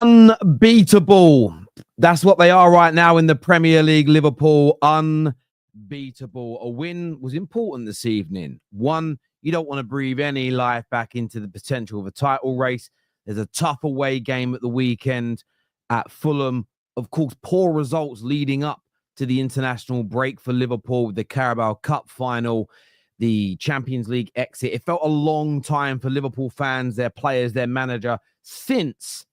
Unbeatable. That's what they are right now in the Premier League. Liverpool, unbeatable. A win was important this evening. One, you don't want to breathe any life back into the potential of a title race. There's a tough away game at the weekend at Fulham. Of course, poor results leading up to the international break for Liverpool with the Carabao Cup final, the Champions League exit. It felt a long time for Liverpool fans, their players, their manager, since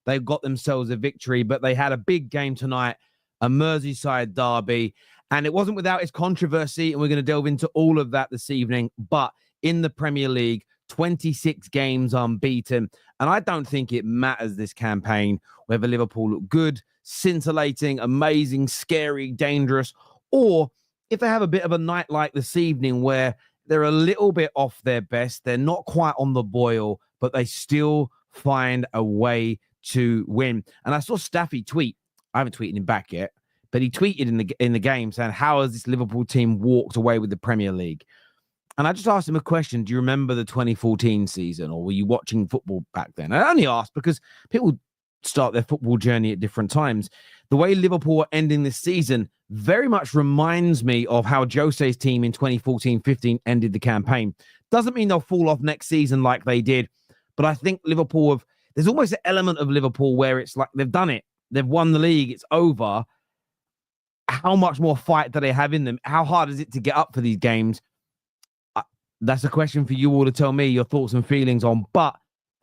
they got themselves a victory, but they had a big game tonight, a Merseyside derby, and it wasn't without its controversy, and we're going to delve into all of that this evening. But in the Premier League, 26 games unbeaten, and I don't think it matters this campaign whether Liverpool look good, scintillating, amazing, scary, dangerous, or if they have a bit of a night like this evening where they're a little bit off their best, they're not quite on the boil, but they still find a way to win. And I saw Staffy tweet. I haven't tweeted him back yet, but he tweeted in the game saying, how has this Liverpool team walked away with the Premier League? And I just asked him a question. Do you remember the 2014 season, or were you watching football back then? I only asked because people start their football journey at different times. The way Liverpool are ending this season very much reminds me of how Jose's team in 2014-15 ended the campaign. Doesn't mean they'll fall off next season like they did, but I think Liverpool have, there's almost an element of Liverpool where it's like they've done it. They've won the league. It's over. How much more fight do they have in them? How hard is it to get up for these games? That's a question for you all to tell me your thoughts and feelings on, but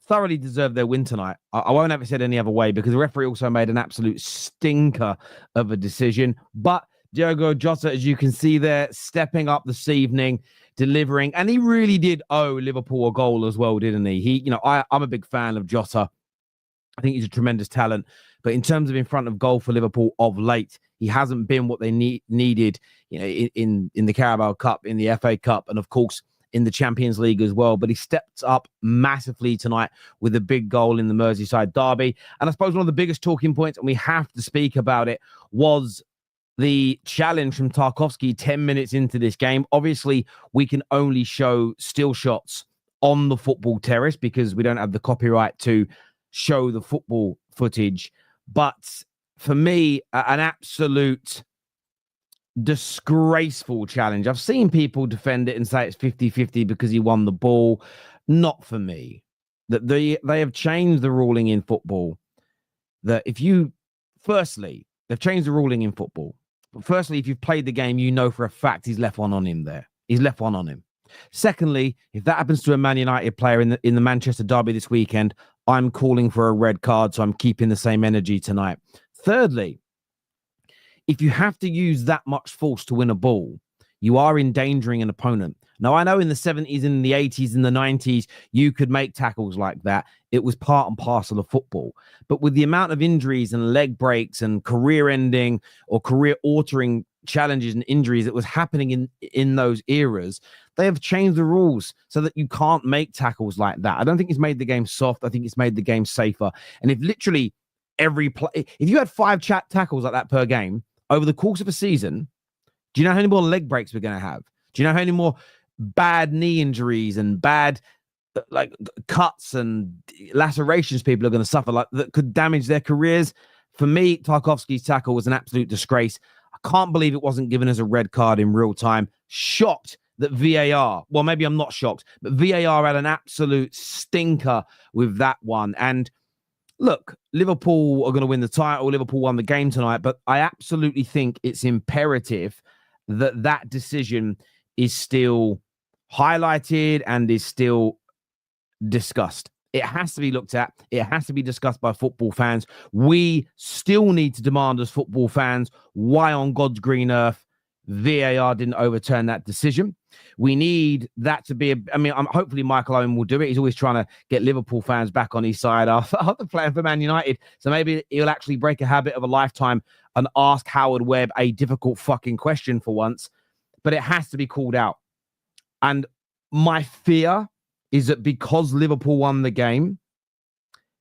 thoroughly deserved their win tonight. I won't have it said any other way because the referee also made an absolute stinker of a decision. But Diogo Jota, as you can see there, stepping up this evening, delivering, and he really did owe Liverpool a goal as well, didn't he? I'm a big fan of Jota. I think he's a tremendous talent, but in terms of in front of goal for Liverpool of late, he hasn't been what they needed, in the Carabao Cup, in the FA Cup, and of course in the Champions League as well. But he stepped up massively tonight with a big goal in the Merseyside derby. And I suppose one of the biggest talking points, and we have to speak about it, was the challenge from Tarkowski 10 minutes into this game. Obviously, we can only show still shots on the Football Terrace because we don't have the copyright to show the football footage. But for me, an absolute disgraceful challenge. I've seen people defend it and say it's 50-50 because he won the ball. Not for me. That they have changed the ruling in football. That if you, firstly, they've changed the ruling in football. But firstly, if you've played the game, you know for a fact he's left one on him there. He's left one on him. Secondly, if that happens to a Man United player in the Manchester derby this weekend, I'm calling for a red card, so I'm keeping the same energy tonight. Thirdly, if you have to use that much force to win a ball, you are endangering an opponent. Now, I know in the 70s and the 80s and the 90s, you could make tackles like that. It was part and parcel of football. But with the amount of injuries and leg breaks and career-ending or career-altering challenges and injuries that was happening in those eras, they have changed the rules so that you can't make tackles like that. I don't think it's made the game soft. I think it's made the game safer. And if literally every play, if you had 5 tackles like that per game over the course of a season, do you know how many more leg breaks we're going to have? Do you know how many more bad knee injuries and bad cuts and lacerations people are going to suffer that could damage their careers? For me, Tarkowski's tackle was an absolute disgrace. I can't believe it wasn't given as a red card in real time. Shocked that VAR, well, maybe I'm not shocked, but VAR had an absolute stinker with that one. And look, Liverpool are going to win the title. Liverpool won the game tonight, but I absolutely think it's imperative that that decision is still highlighted and is still discussed. It has to be looked at. It has to be discussed by football fans. We still need to demand as football fans why on God's green earth VAR didn't overturn that decision. We need that to be, hopefully Michael Owen will do it. He's always trying to get Liverpool fans back on his side after playing for Man United. So maybe he'll actually break a habit of a lifetime and ask Howard Webb a difficult fucking question for once. But it has to be called out. And my fear is that because Liverpool won the game,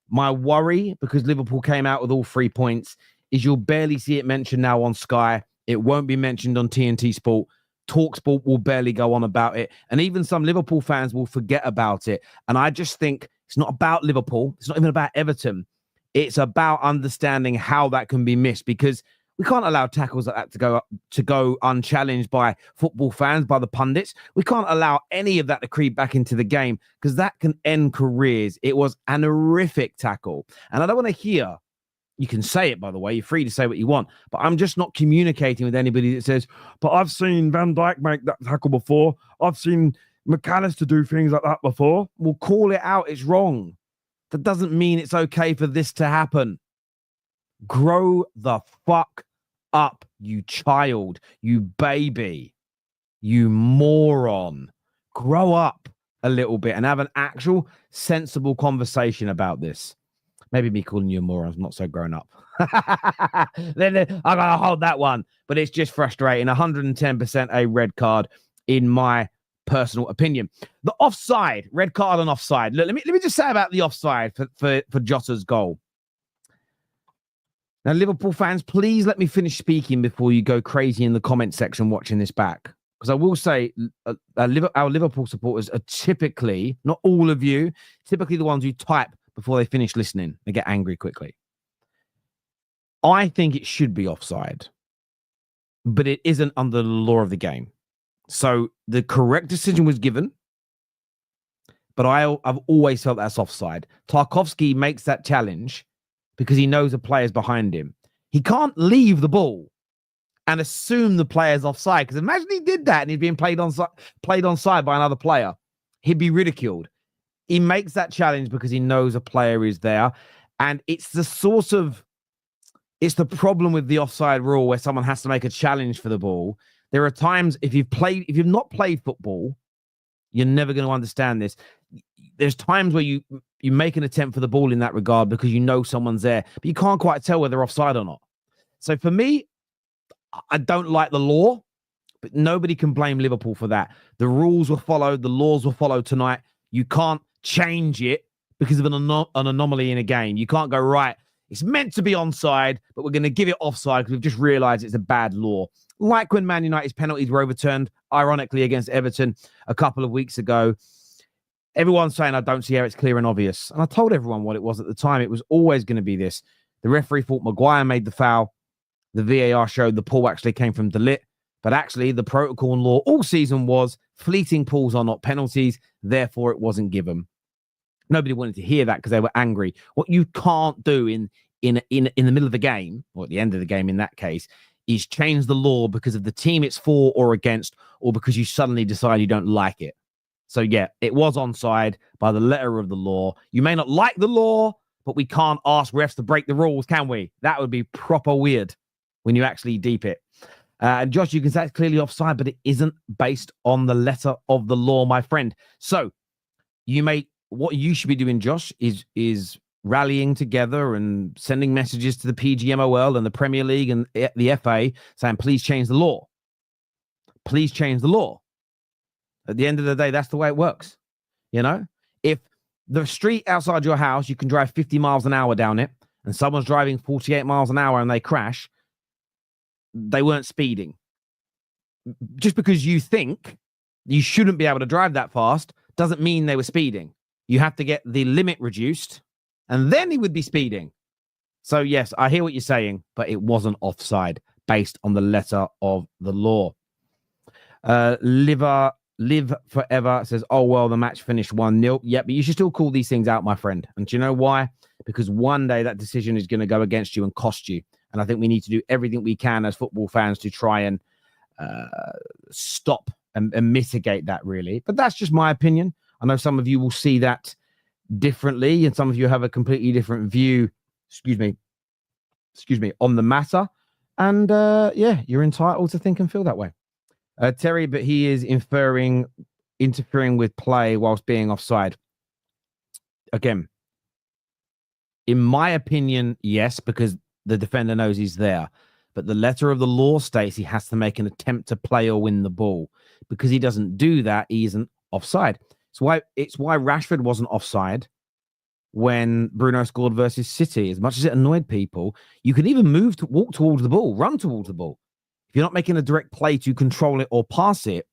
my worry, because Liverpool came out with all 3 points, is you'll barely see it mentioned now on Sky. It won't be mentioned on TNT Sport. TalkSport will barely go on about it. And even some Liverpool fans will forget about it. And I just think it's not about Liverpool. It's not even about Everton. It's about understanding how that can be missed, because we can't allow tackles like that to go unchallenged by football fans, by the pundits. We can't allow any of that to creep back into the game, because that can end careers. It was an horrific tackle. And I don't want to hear, you can say it, by the way, you're free to say what you want, but I'm just not communicating with anybody that says, but I've seen Van Dijk make that tackle before. I've seen McAllister do things like that before. We'll call it out. It's wrong. That doesn't mean it's okay for this to happen. Grow the fuck up, you child, you baby, you moron. Grow up a little bit and have an actual sensible conversation about this. Maybe me calling you a moron is not so grown up. Then I gotta hold that one. But it's just frustrating. 110% a red card, in my personal opinion. The offside, red card and offside. Look, let me just say about the offside for Jota's goal. Now, Liverpool fans, please let me finish speaking before you go crazy in the comment section watching this back. Because I will say our Liverpool supporters are typically, not all of you, typically the ones who type before they finish listening. They get angry quickly. I think it should be offside, but it isn't under the law of the game. So the correct decision was given, but I've always felt that's offside. Tarkowski makes that challenge because he knows the player's behind him. He can't leave the ball and assume the player's offside, because imagine he did that and he'd been played onside by another player. He'd be ridiculed. He makes that challenge because he knows a player is there. And it's the problem with the offside rule where someone has to make a challenge for the ball. There are times, if you've not played football, you're never going to understand this. There's times where you make an attempt for the ball in that regard because you know someone's there, but you can't quite tell whether they're offside or not. So for me, I don't like the law, but nobody can blame Liverpool for that. The rules were followed. The laws were followed tonight. You can't change it because of an anomaly in a game. You can't go, right, it's meant to be onside, but we're going to give it offside because we've just realized it's a bad law. Like when Man United's penalties were overturned, ironically, against Everton a couple of weeks ago. Everyone's saying, I don't see how it's clear and obvious. And I told everyone what it was at the time. It was always going to be this. The referee thought Maguire made the foul. The VAR showed the pull actually came from De Ligt. But actually, the protocol and law all season was fleeting pulls are not penalties. Therefore, it wasn't given. Nobody wanted to hear that because they were angry. What you can't do in the middle of the game, or at the end of the game in that case, is change the law because of the team it's for or against, or because you suddenly decide you don't like it. So, yeah, it was onside by the letter of the law. You may not like the law, but we can't ask refs to break the rules, can we? That would be proper weird when you actually deep it. And Josh, you can say it's clearly offside, but it isn't based on the letter of the law, my friend. So what you should be doing, Josh, is rallying together and sending messages to the PGMOL and the Premier League and the FA saying, please change the law. Please change the law. At the end of the day, that's the way it works. You know, if the street outside your house, you can drive 50 miles an hour down it, and someone's driving 48 miles an hour and they crash, they weren't speeding. Just because you think you shouldn't be able to drive that fast doesn't mean they were speeding. You have to get the limit reduced, and then he would be speeding. So, yes, I hear what you're saying, but it wasn't offside based on the letter of the law. Live Forever says, oh, well, the match finished 1-0. Yeah, but you should still call these things out, my friend. And do you know why? Because one day that decision is going to go against you and cost you. And I think we need to do everything we can as football fans to try and stop and mitigate that, really. But that's just my opinion. I know some of you will see that differently, and some of you have a completely different view, on the matter. And yeah, you're entitled to think and feel that way. Terry, but he is interfering with play whilst being offside. Again, in my opinion, yes, because the defender knows he's there. But the letter of the law states he has to make an attempt to play or win the ball. Because he doesn't do that, he isn't offside. It's why Rashford wasn't offside when Bruno scored versus City. As much as it annoyed people, you can even walk towards the ball, run towards the ball. If you're not making a direct play to control it or pass it,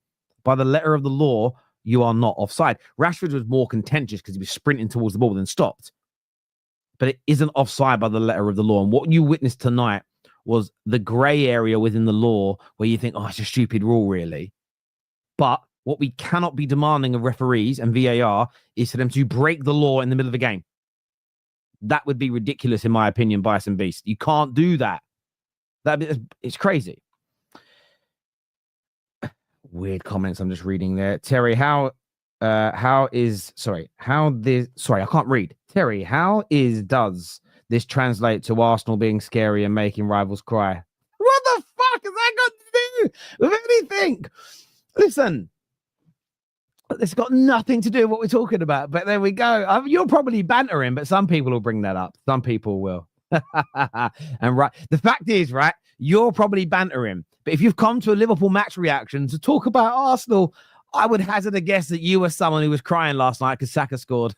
by the letter of the law, you are not offside. Rashford was more contentious because he was sprinting towards the ball than stopped. but it isn't offside by the letter of the law. And what you witnessed tonight was the grey area within the law where you think, oh, it's a stupid rule, really. But what we cannot be demanding of referees and VAR is for them to break the law in the middle of a game. That would be ridiculous, in my opinion, Bias and Beast. You can't do that. It's crazy. Weird comments I'm just reading there. Terry, I can't read. Terry, does this translate to Arsenal being scary and making rivals cry? What the fuck has that got to do with anything? Listen, it's got nothing to do with what we're talking about, but there we go. You're probably bantering, but some people will bring that up. Some people will. And right, the fact is, right, you're probably bantering, but if you've come to a Liverpool match reaction to talk about Arsenal, I would hazard a guess that you were someone who was crying last night because Saka scored.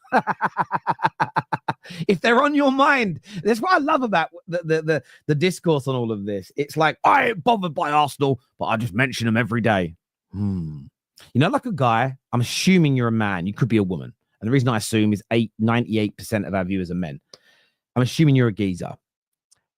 If they're on your mind, that's what I love about the discourse on all of this. It's like, I ain't bothered by Arsenal, but I just mention them every day. You know, like a guy, I'm assuming you're a man. You could be a woman. And the reason I assume is 98% of our viewers are men. I'm assuming you're a geezer.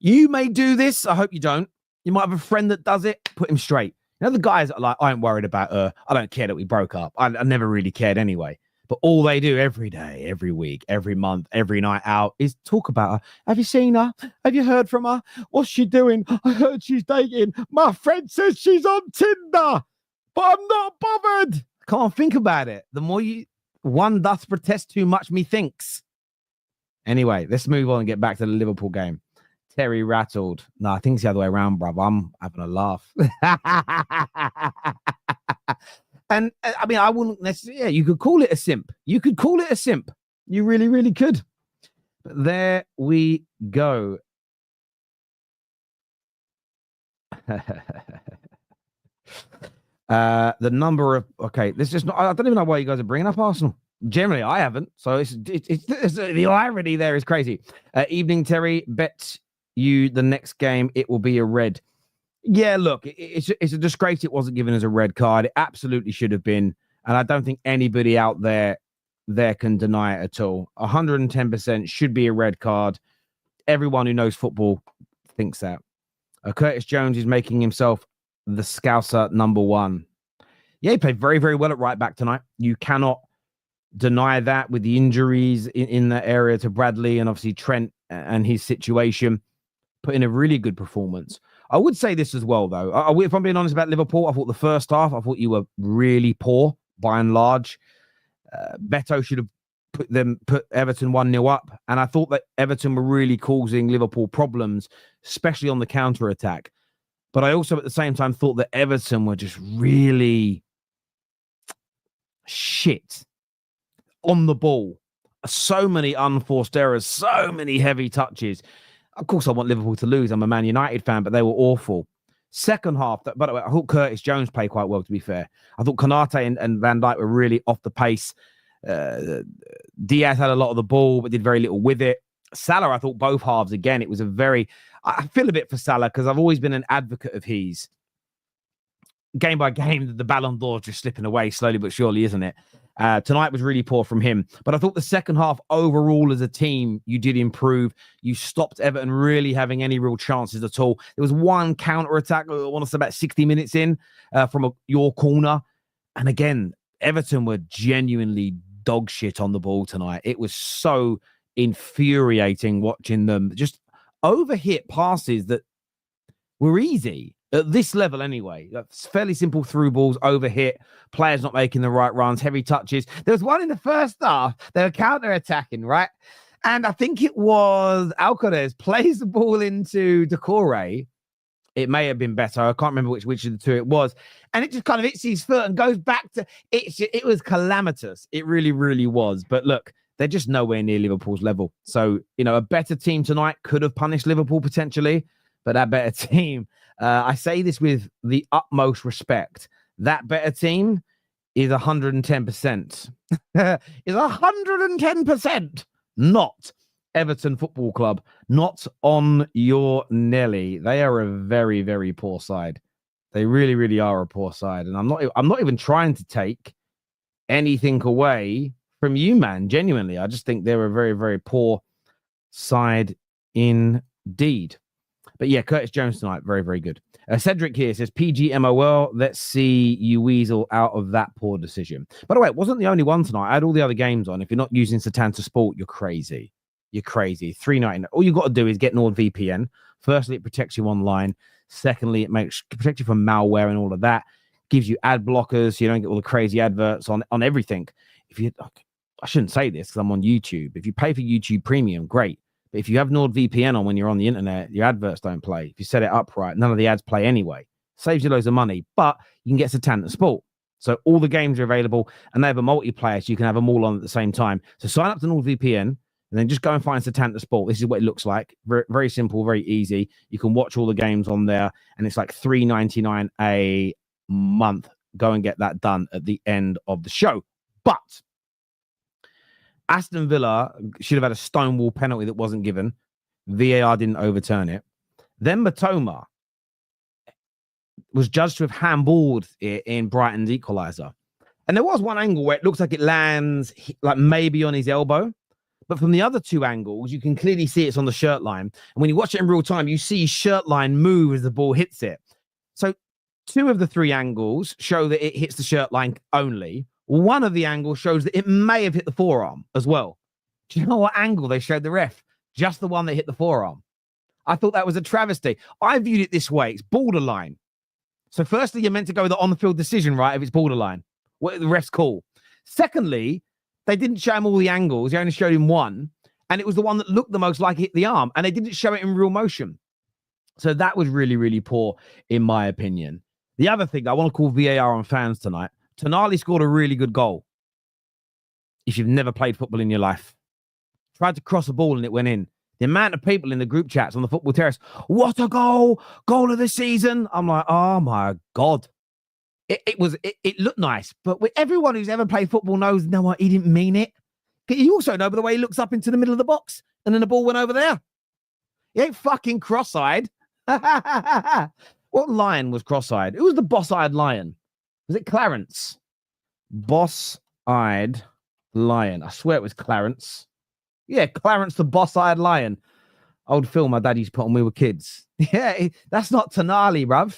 You may do this. I hope you don't. You might have a friend that does it. Put him straight. You know, the guys that are like, I ain't worried about her. I don't care that we broke up. I never really cared anyway. But all they do every day, every week, every month, every night out is talk about her. Have you seen her? Have you heard from her? What's she doing? I heard she's dating. My friend says she's on Tinder, but I'm not bothered. Can't think about it. The more one doth protest too much, methinks. Anyway, let's move on and get back to the Liverpool game. Terry rattled. No, I think it's the other way around, bruv. I'm having a laugh. And I mean, I wouldn't necessarily, you could call it a simp. You could call it a simp. You really, really could. But there we go. The number of, okay, this is not, I don't even know why you guys are bringing up Arsenal. Generally, I haven't. So it's the irony there is crazy. Evening, Terry. Bet you the next game it will be a red. Yeah, look, it's a disgrace it wasn't given as a red card. It absolutely should have been. And I don't think anybody out there can deny it at all. 110% should be a red card. Everyone who knows football thinks that. Curtis Jones is making himself the Scouser number one. Yeah, he played very, very well at right back tonight. You cannot deny that with the injuries in that area to Bradley and obviously Trent and his situation. Put in a really good performance. I would say this as well, though. If I'm being honest about Liverpool, I thought the first half, I thought you were really poor by and large. Beto should have put Everton 1-0 up. And I thought that Everton were really causing Liverpool problems, especially on the counter-attack. But I also, at the same time, thought that Everton were just really shit on the ball. So many unforced errors, so many heavy touches. Of course, I want Liverpool to lose. I'm a Man United fan, but they were awful. Second half, by the way, I thought Curtis Jones played quite well, to be fair. I thought Konate and Van Dijk were really off the pace. Diaz had a lot of the ball, but did very little with it. Salah, I thought both halves, again, it was I feel a bit for Salah because I've always been an advocate of his. Game by game, the Ballon d'Or just slipping away slowly but surely, isn't it? Tonight was really poor from him. But I thought the second half overall as a team, you did improve. You stopped Everton really having any real chances at all. There was one counter-attack, I want to say about 60 minutes in from your corner. And again, Everton were genuinely dog shit on the ball tonight. It was so infuriating watching them just overhit passes that were easy. At this level, anyway, that's fairly simple through balls, overhit, players not making the right runs, heavy touches. There was one in the first half. They were counter-attacking, right? And I think it was Alcaraz plays the ball into Decore. It may have been better. I can't remember which of the two it was. And it just kind of hits his foot and goes back to it. It was calamitous. It really, really was. But look, they're just nowhere near Liverpool's level. So, a better team tonight could have punished Liverpool potentially, but that better team... I say this with the utmost respect. That better team is 110%. Is 110%. Not Everton Football Club. Not on your Nelly. They are a very, very poor side. They really, really are a poor side. And I'm not even trying to take anything away from you, man. Genuinely, I just think they're a very, very poor side indeed. But yeah, Curtis Jones tonight, very, very good. Cedric here says, PGMOL, let's see you weasel out of that poor decision. By the way, it wasn't the only one tonight. I had all the other games on. If you're not using Satanta Sport, you're crazy. You're crazy. $3.99. All you got to do is get NordVPN. Firstly, it protects you online. Secondly, it protects you from malware and all of that. Gives you ad blockers so you don't get all the crazy adverts on everything. I shouldn't say this because I'm on YouTube. If you pay for YouTube Premium, great. But if you have NordVPN on when you're on the internet, your adverts don't play. If you set it up right, none of the ads play anyway. Saves you loads of money, but you can get Satanta Sport. So all the games are available and they have a multiplayer, so you can have them all on at the same time. So sign up to NordVPN and then just go and find Satanta Sport. This is what it looks like. Very, very simple, very easy. You can watch all the games on there and it's like $3.99 a month. Go and get that done at the end of the show. But Aston Villa should have had a stonewall penalty that wasn't given. VAR didn't overturn it. Then Matoma was judged to have handballed it in Brighton's equaliser. And there was one angle where it looks like it lands like maybe on his elbow. But from the other two angles, you can clearly see it's on the shirt line. And when you watch it in real time, you see his shirt line move as the ball hits it. So 2 of the 3 angles show that it hits the shirt line only. One of the angles shows that it may have hit the forearm as well. Do you know what angle they showed the ref? Just the one that hit the forearm. I thought that was a travesty. I viewed it this way. It's borderline. So firstly, you're meant to go with the on-the-field decision, right, if it's borderline. What the ref's call. Secondly, they didn't show him all the angles. They only showed him one. And it was the one that looked the most like it hit the arm. And they didn't show it in real motion. So that was really, really poor, in my opinion. The other thing, I want to call VAR on fans tonight. Tonali scored a really good goal. If you've never played football in your life. Tried to cross a ball and it went in. The amount of people in the group chats on the Football Terrace, what a goal! Goal of the season. I'm like, oh my God. It looked nice, but with everyone who's ever played football knows, no, what, he didn't mean it. You also know by the way he looks up into the middle of the box and then the ball went over there. He ain't fucking cross-eyed. What lion was cross-eyed? Who was the boss-eyed lion? Was it Clarence? Boss-eyed lion. I swear it was Clarence. Yeah, Clarence the boss-eyed lion. Old film my dad used to put on when we were kids. Yeah, that's not Tonali, bruv.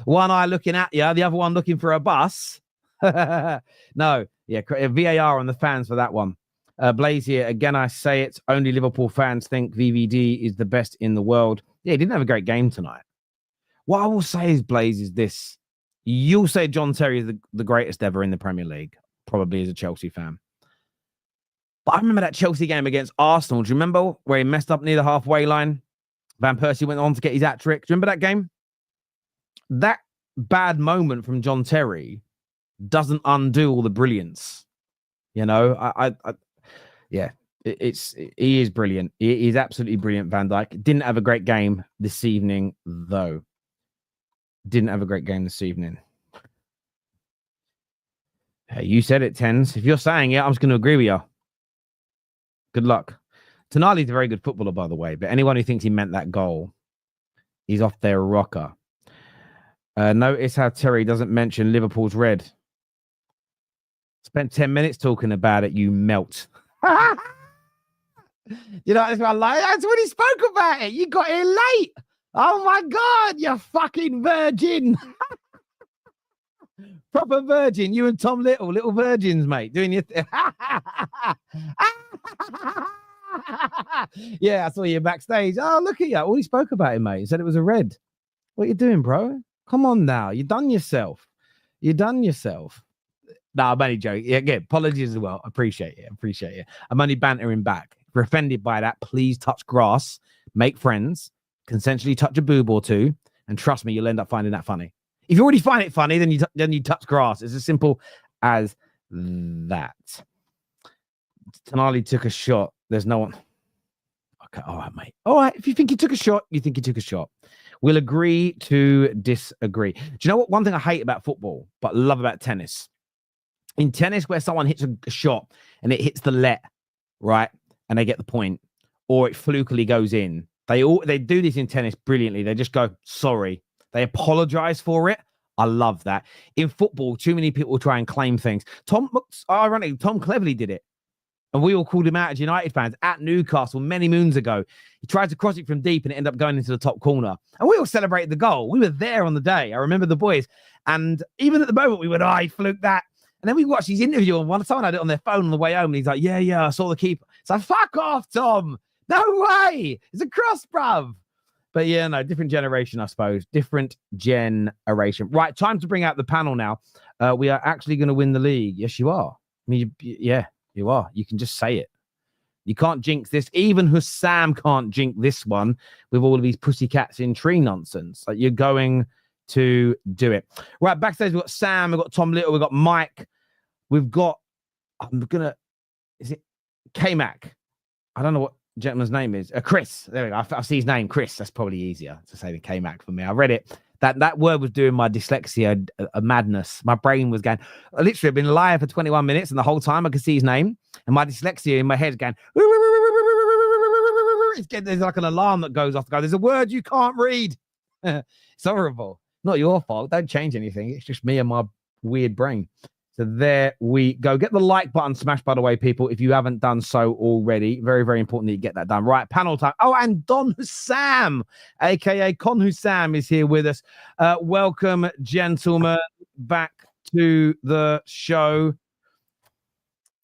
One eye looking at you, the other one looking for a bus. No, yeah, VAR on the fans for that one. Blaze here, again, I say it, only Liverpool fans think VVD is the best in the world. Yeah, he didn't have a great game tonight. What I will say is, Blaze, is this. You'll say John Terry is the greatest ever in the Premier League, probably as a Chelsea fan. But I remember that Chelsea game against Arsenal. Do you remember where he messed up near the halfway line? Van Persie went on to get his hat-trick. Do you remember that game? That bad moment from John Terry doesn't undo all the brilliance. You know, yeah, he is brilliant. He is absolutely brilliant, Van Dijk. Didn't have a great game this evening, though. Didn't have a great game this evening. Hey, you said it, Tens. If you're saying it, I'm just going to agree with you. Good luck. Tonali's a very good footballer, by the way, but anyone who thinks he meant that goal, he's off their rocker. Notice how Terry doesn't mention Liverpool's red. Spent 10 minutes talking about it, you melt. You know, that's what I like. That's when he spoke about it. You got here late. Oh my God, you fucking virgin. Proper virgin. You and Tom little virgins, mate, doing your thing. Yeah, I saw you backstage. Oh, look at you. All he spoke about it, mate. He said it was a red. What are you doing, bro? Come on now. You done yourself. You done yourself. No, I'm only joking. Yeah, again, apologies as well. Appreciate it. I'm only bantering back. If you're offended by that, please touch grass, make friends, consensually touch a boob or two, and trust me, you'll end up finding that funny. If you already find it funny, then you touch grass. It's as simple as that. Tonali took a shot. There's no one. Okay, all right, mate. All right, if you think he took a shot, you think he took a shot. We'll agree to disagree. Do you know what? One thing I hate about football, but love about tennis. In tennis, where someone hits a shot and it hits the net, right, and they get the point, or it flukily goes in. They do this in tennis brilliantly. They just go, sorry. They apologize for it. I love that. In football, too many people try and claim things. Tom cleverly did it. And we all called him out as United fans at Newcastle many moons ago. He tried to cross it from deep and it ended up going into the top corner. And we all celebrated the goal. We were there on the day. I remember the boys. And even at the moment, we went, he fluked that. And then we watched his interview on someone had it on their phone on the way home. And he's like, yeah, I saw the keeper. It's like, fuck off, Tom. No way. It's a cross, bruv. But yeah, no, different generation, I suppose. Different generation. Right, time to bring out the panel now. We are actually going to win the league. Yes, you are. I mean, yeah. You are. You can just say it. You can't jinx this. Even Husam can't jinx this one with all of these pussycats in tree nonsense. Like, you're going to do it. Right, backstage, we've got Sam, we've got Tom Little, we've got Mike. We've got, is it K-Mac? I don't know what gentleman's name is. Kris. There we go. I see his name, Kris. That's probably easier to say than K-Mac for me. I read it. That word was doing my dyslexia a madness. My brain was going, literally, I've been live for 21 minutes, and the whole time I could see his name, and my dyslexia in my head is going, there's like an alarm that goes off. There's a word you can't read. It's horrible. Not your fault. Don't change anything. It's just me and my weird brain. So there we go. Get the like button smashed, by the way, people, if you haven't done so already. Very, very important that you get that done. Right, panel time. Oh, and Don Husam, a.k.a. Con Husam, is here with us. Welcome, gentlemen, back to the show.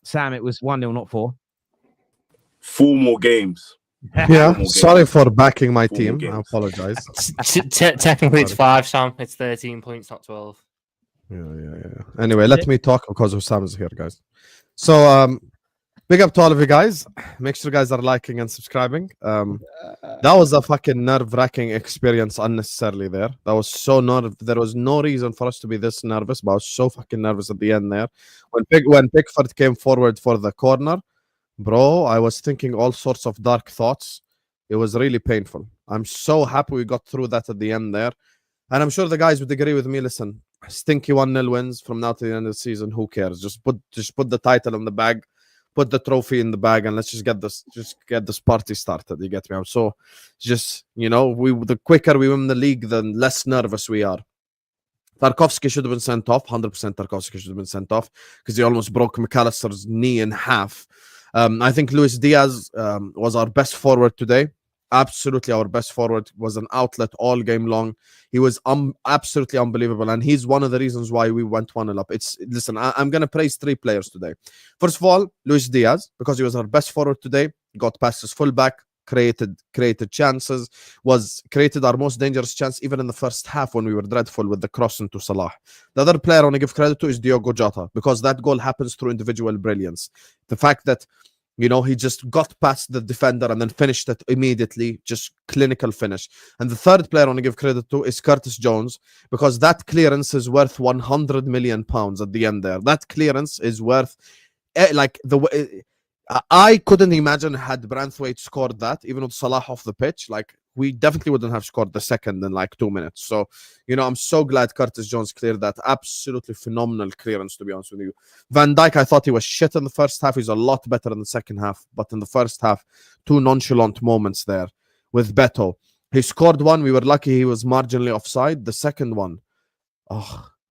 Sam, it was 1-0, not 4. 4 more games. Yeah, sorry for backing my team. I apologize. Technically, it's 5, Sam. It's 13 points, not 12. Yeah. Anyway, let me talk because Husam is here, guys. So, big up to all of you guys. Make sure you guys are liking and subscribing. That was a fucking nerve-wracking experience unnecessarily there. That was so there was no reason for us to be this nervous, but I was so fucking nervous at the end there. When Pickford came forward for the corner, bro, I was thinking all sorts of dark thoughts. It was really painful. I'm so happy we got through that at the end there. And I'm sure the guys would agree with me. Listen, stinky 1-0 wins from now to the end of the season. Who cares? Just put the title in the bag, put the trophy in the bag, and let's just get this party started. You get me? I'm so just, the quicker we win the league, the less nervous we are. Tarkowski should have been sent off. 100% Tarkowski should have been sent off because he almost broke McAllister's knee in half. I think Luis Diaz was our best forward today. Absolutely our best forward. Was an outlet all game long. He was absolutely unbelievable, and he's one of the reasons why we went 1-0 up. Listen, I'm going to praise 3 players today. First of all, Luis Diaz, because he was our best forward today, got past his fullback, created chances, created our most dangerous chance even in the first half when we were dreadful with the cross into Salah. The other player I want to give credit to is Diogo Jota, because that goal happens through individual brilliance. The fact that he just got past the defender and then finished it immediately, just clinical finish. And the third player I want to give credit to is Curtis Jones, because that clearance is worth £100 million at the end there. That clearance is worth, I couldn't imagine had Branthwaite scored that, even with Salah off the pitch. We definitely wouldn't have scored the second in 2 minutes. So, I'm so glad Curtis Jones cleared that. Absolutely phenomenal clearance, to be honest with you. Van Dijk, I thought he was shit in the first half. He's a lot better in the second half. But in the first half, 2 nonchalant moments there with Beto. He scored one. We were lucky he was marginally offside. The second one,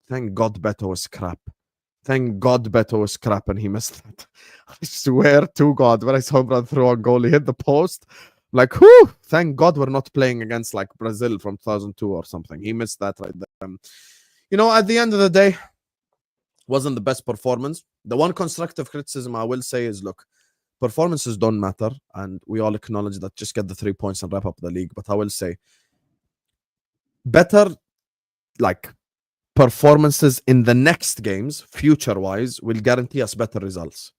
thank God Beto was crap. Thank God Beto was crap and he missed it. I swear to God, when I saw him run through a goal, he hit the post. Whew, thank God we're not playing against Brazil from 2002 or something. He missed that right there. At the end of the day, wasn't the best performance. The one constructive criticism I will say is, look, performances don't matter, and we all acknowledge that. Just get the 3 points and wrap up the league. But I will say, better, performances in the next games, future-wise, will guarantee us better results.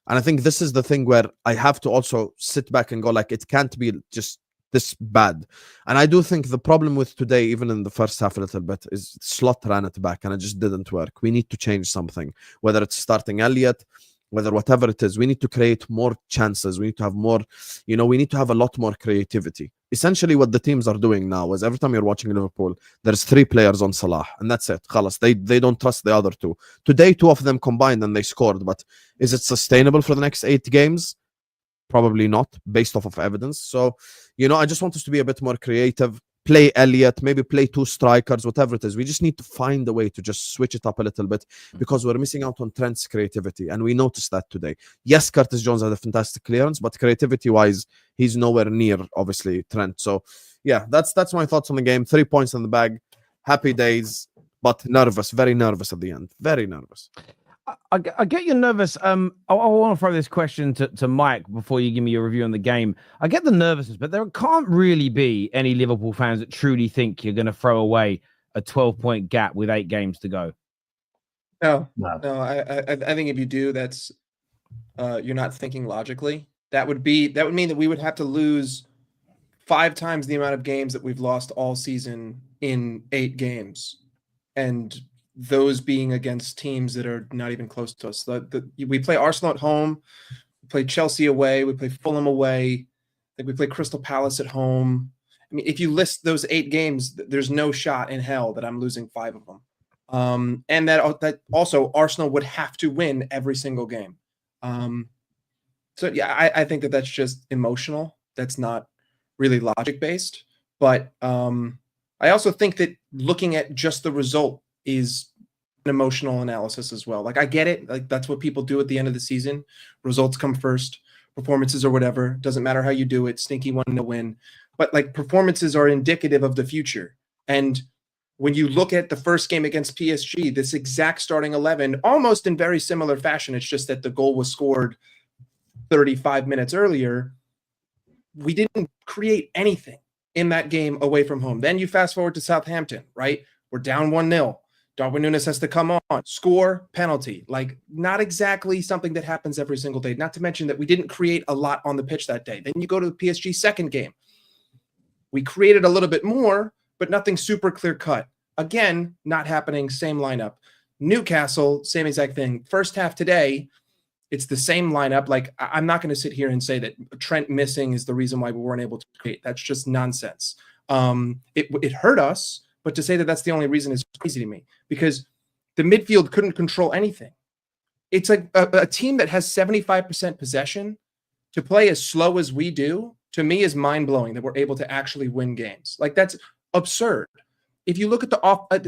And I think this is the thing where I have to also sit back and go, it can't be just this bad. And I do think the problem with today, even in the first half a little bit, is Slot ran it back and it just didn't work. We need to change something, whether it's starting Elliott, whether whatever it is. We need to create more chances. We need to have more, we need to have a lot more creativity. Essentially what the teams are doing now is every time you're watching Liverpool, there's 3 players on Salah, and that's it. Khalas, they don't trust the other 2. Today, 2 of them combined and they scored, but is it sustainable for the next 8 games? Probably not, based off of evidence. So, I just want us to be a bit more creative. play Elliott, maybe play 2 strikers, whatever it is. We just need to find a way to just switch it up a little bit because we're missing out on Trent's creativity. And we noticed that today. Yes, Curtis Jones had a fantastic clearance, but creativity-wise, he's nowhere near, obviously, Trent. So, yeah, that's my thoughts on the game. 3 points in the bag. Happy days, but nervous, very nervous at the end. Very nervous. I get you nervous. I want to throw this question to Mike before you give me your review on the game. I get the nervousness, but there can't really be any Liverpool fans that truly think you're going to throw away a 12-point gap with 8 games to go. No. I think if you do, that's you're not thinking logically. That would mean that we would have to lose 5 times the amount of games that we've lost all season in 8 games, and those being against teams that are not even close to us. We play Arsenal at home, we play Chelsea away, we play Fulham away, I think we play Crystal Palace at home. I mean, if you list those 8 games, there's no shot in hell that I'm losing 5 of them. And that also Arsenal would have to win every single game. So yeah, I think that's just emotional. That's not really logic based. But I also think that looking at just the result is an emotional analysis as well. Like, I get it. Like, that's what people do at the end of the season. Results come first, performances or whatever. Doesn't matter how you do it. Stinky 1-0 win. But like, performances are indicative of the future. And when you look at the first game against PSG, this exact starting 11, almost in very similar fashion, it's just that the goal was scored 35 minutes earlier. We didn't create anything in that game away from home. Then you fast forward to Southampton, right? We're down 1-0. Darwin Núñez has to come on, score, penalty. Like, not exactly something that happens every single day. Not to mention that we didn't create a lot on the pitch that day. Then you go to the PSG second game. We created a little bit more, but nothing super clear cut. Again, not happening, same lineup. Newcastle, same exact thing. First half today, it's the same lineup. Like, I'm not going to sit here and say that Trent missing is the reason why we weren't able to create. That's just nonsense. It hurt us. But to say that that's the only reason is crazy to me, because the midfield couldn't control anything. It's like a team that has 75% possession to play as slow as we do, to me, is mind-blowing that we're able to actually win games. Like, that's absurd. If you look at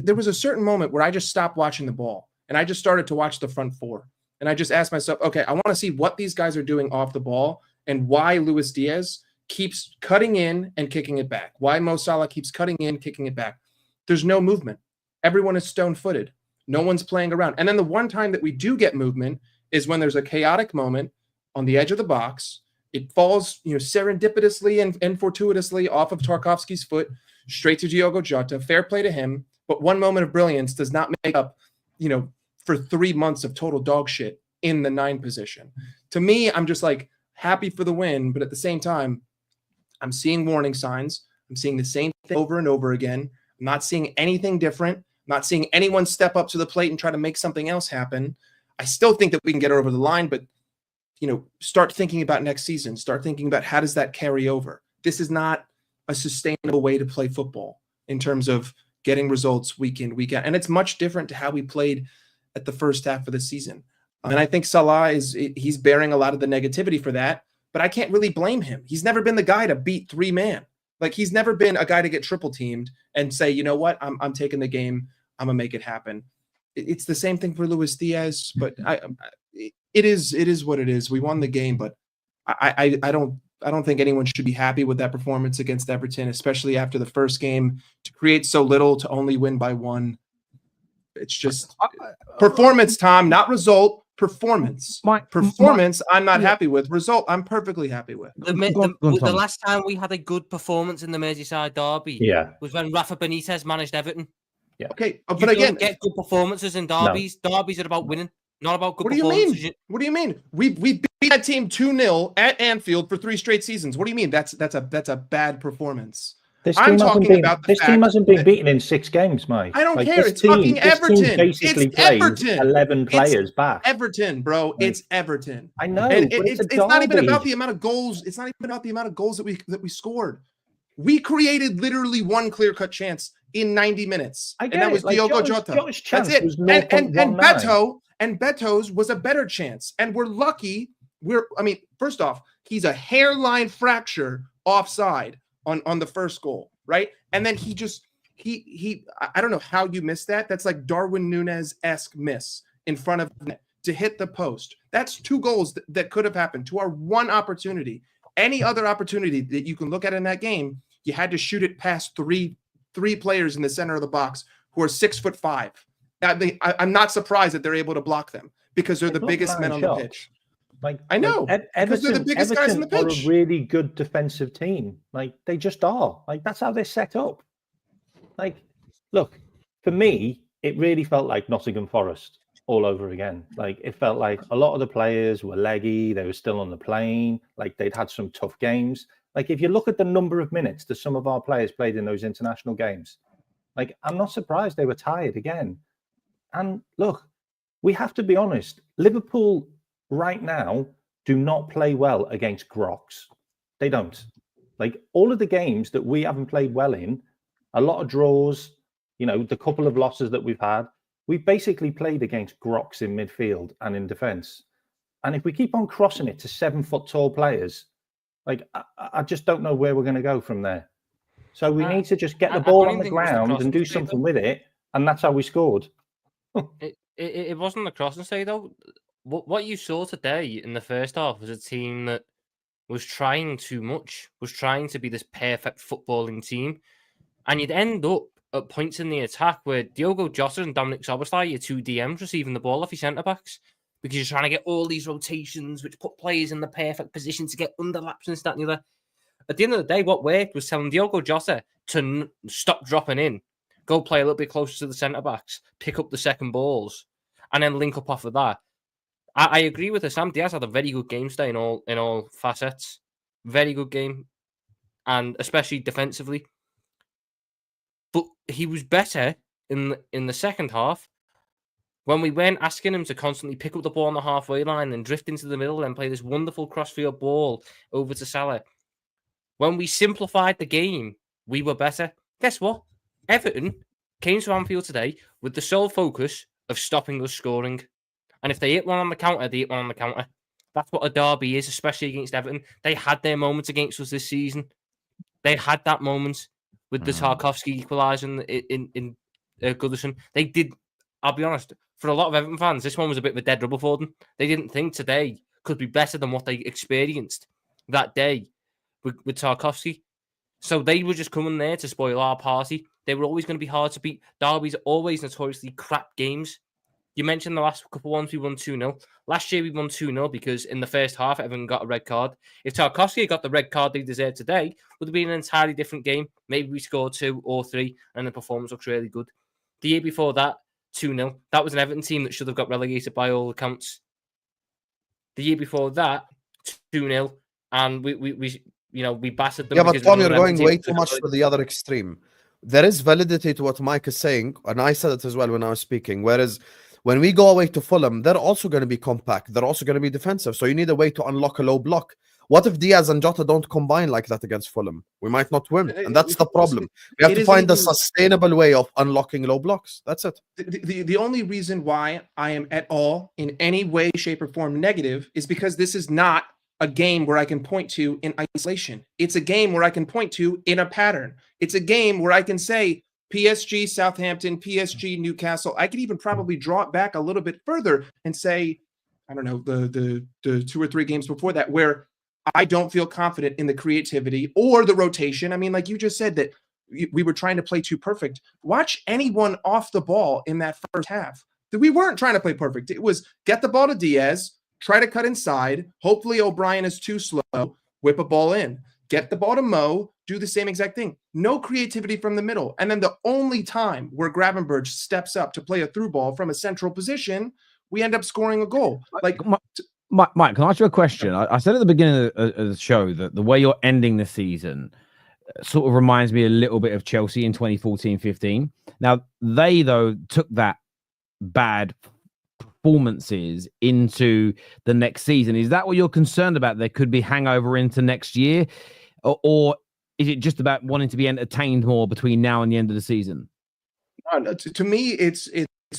there was a certain moment where I just stopped watching the ball and I just started to watch the front four. And I just asked myself, okay, I want to see what these guys are doing off the ball and why Luis Diaz keeps cutting in and kicking it back. Why Mo Salah keeps cutting in, kicking it back. There's no movement. Everyone is stone-footed. No one's playing around. And then the one time that we do get movement is when there's a chaotic moment on the edge of the box. It falls, serendipitously and fortuitously off of Tarkowski's foot, straight to Diogo Jota. Fair play to him. But one moment of brilliance does not make up, for 3 months of total dog shit in the 9 position. To me, I'm just like happy for the win. But at the same time, I'm seeing warning signs. I'm seeing the same thing over and over again. I'm not seeing anything different. I'm not seeing anyone step up to the plate and try to make something else happen. I still think that we can get over the line, but, start thinking about next season. Start thinking about how does that carry over. This is not a sustainable way to play football in terms of getting results week in, week out. And it's much different to how we played at the first half of the season. And I think Salah he's bearing a lot of the negativity for that, but I can't really blame him. He's never been the guy to beat 3-man. Like, he's never been a guy to get triple teamed and say, you know what, I'm taking the game. I'm going to make it happen. It's the same thing for Luis Diaz, but it is what it is. We won the game, but I don't think anyone should be happy with that performance against Everton, especially after the first game, to create so little to only win by 1. It's just performance, Tom, not result. Performance. I'm not happy with. Result, I'm perfectly happy with. The last time we had a good performance in the Merseyside derby was when Rafa Benitez managed Everton. Yeah. Okay, but again, get good performances in derbies. No. Derbies are about winning, not about good performances. What do you mean? We beat that team 2-0 at Anfield for 3 straight seasons. What do you mean? That's a bad performance. This team hasn't been beaten in 6 games, mate. I don't care. It's fucking Everton. Basically plays 11 players back. Everton, bro. It's Everton. I know. And it's not even about the amount of goals. It's not even about the amount of goals that we scored. We created literally 1 clear-cut chance in 90 minutes. And that was Diogo Jota. That's it. And Beto's was a better chance. And we're lucky. First off, he's a hairline fracture offside on the first goal. right? And then he I don't know how you missed that. That's like Darwin Núñez-esque miss in front of net to hit the post. That's 2 goals that could have happened to our one opportunity. Any other opportunity that you can look at in that game, you had to shoot it past three players in the center of the box who are 6'5". I mean, I'm not surprised that they're able to block them because they're the biggest men on the pitch. Like I know, because they're the biggest guys on the pitch. Are a really good defensive team. Like they just are. Like that's how they're set up. Like, look, for me, it really felt like Nottingham Forest all over again. Like it felt like a lot of the players were leggy. They were still on the plane. Like they'd had some tough games. Like if you look at the number of minutes that some of our players played in those international games, like I'm not surprised they were tired again. And look, we have to be honest. Liverpool right now do not play well against Groks. They don't. Like all of the games that we haven't played well in, a lot of draws, the couple of losses that we've had, we basically played against Groks in midfield and in defence. And if we keep on crossing it to 7-foot-tall players, like I just don't know where we're going to go from there. So we need to just get the ball on the ground and do something with it. And that's how we scored. It wasn't the crossing side though. What you saw today in the first half was a team that was trying too much, was trying to be this perfect footballing team, and you'd end up at points in the attack where Diogo Jota and Dominic Szoboszlai, your 2 DMs, receiving the ball off your centre backs because you're trying to get all these rotations which put players in the perfect position to get underlaps and that and the other. At the end of the day, what worked was telling Diogo Jota to stop dropping in, go play a little bit closer to the centre backs, pick up the second balls, and then link up off of that. I agree with Husam. Diaz had a very good game today in all facets. Very good game, and especially defensively. But he was better in the second half when we weren't asking him to constantly pick up the ball on the halfway line and drift into the middle and play this wonderful crossfield ball over to Salah. When we simplified the game, we were better. Guess what? Everton came to Anfield today with the sole focus of stopping us scoring. And if they hit one on the counter, they hit one on the counter. That's what a derby is, especially against Everton. They had their moments against us this season. They had that moment with the Tarkowski equalising in Goodison. They did, I'll be honest, for a lot of Everton fans, this one was a bit of a dead rubber for them. They didn't think today could be better than what they experienced that day with Tarkowski. So they were just coming there to spoil our party. They were always going to be hard to beat. Derbies are always notoriously crap games. You mentioned the last couple ones we won 2-0. Last year we won 2-0 because in the first half, Everton got a red card. If Tarkowski got the red card they deserved today, it would have been an entirely different game. Maybe we scored 2 or 3 and the performance looks really good. The year before that, 2-0. That was an Everton team that should have got relegated by all accounts. The year before that, 2-0, and we battered them. Yeah, but Tom, you're going way too much to the other extreme. There is validity to what Mike is saying, and I said it as well when I was speaking. Whereas when we go away to Fulham, they're also going to be compact. They're also going to be defensive. So you need a way to unlock a low block. What if Diaz and Jota don't combine like that against Fulham? We might not win, and that's the problem. We have to find a sustainable way of unlocking low blocks. That's it. The only reason why I am at all in any way, shape, or form negative is because this is not a game where I can point to in isolation. It's a game where I can point to in a pattern. It's a game where I can say PSG, Southampton, PSG, Newcastle. I could even probably draw it back a little bit further and say, I don't know, the 2 or 3 games before that where I don't feel confident in the creativity or the rotation. I mean, like you just said that we were trying to play too perfect. Watch anyone off the ball in that first half. We weren't trying to play perfect. It was get the ball to Diaz, try to cut inside. Hopefully O'Brien is too slow. Whip a ball in. Get the ball to Mo. Do the same exact thing. No creativity from the middle. And then the only time where Gravenberch steps up to play a through ball from a central position, we end up scoring a goal. Like Mike, can I ask you a question? I said at the beginning of the show that the way you're ending the season sort of reminds me a little bit of Chelsea in 2014-15. Now, they, though, took that bad performances into the next season. Is that what you're concerned about? There could be hangover into next year? Or is it just about wanting to be entertained more between now and the end of the season? To me, it's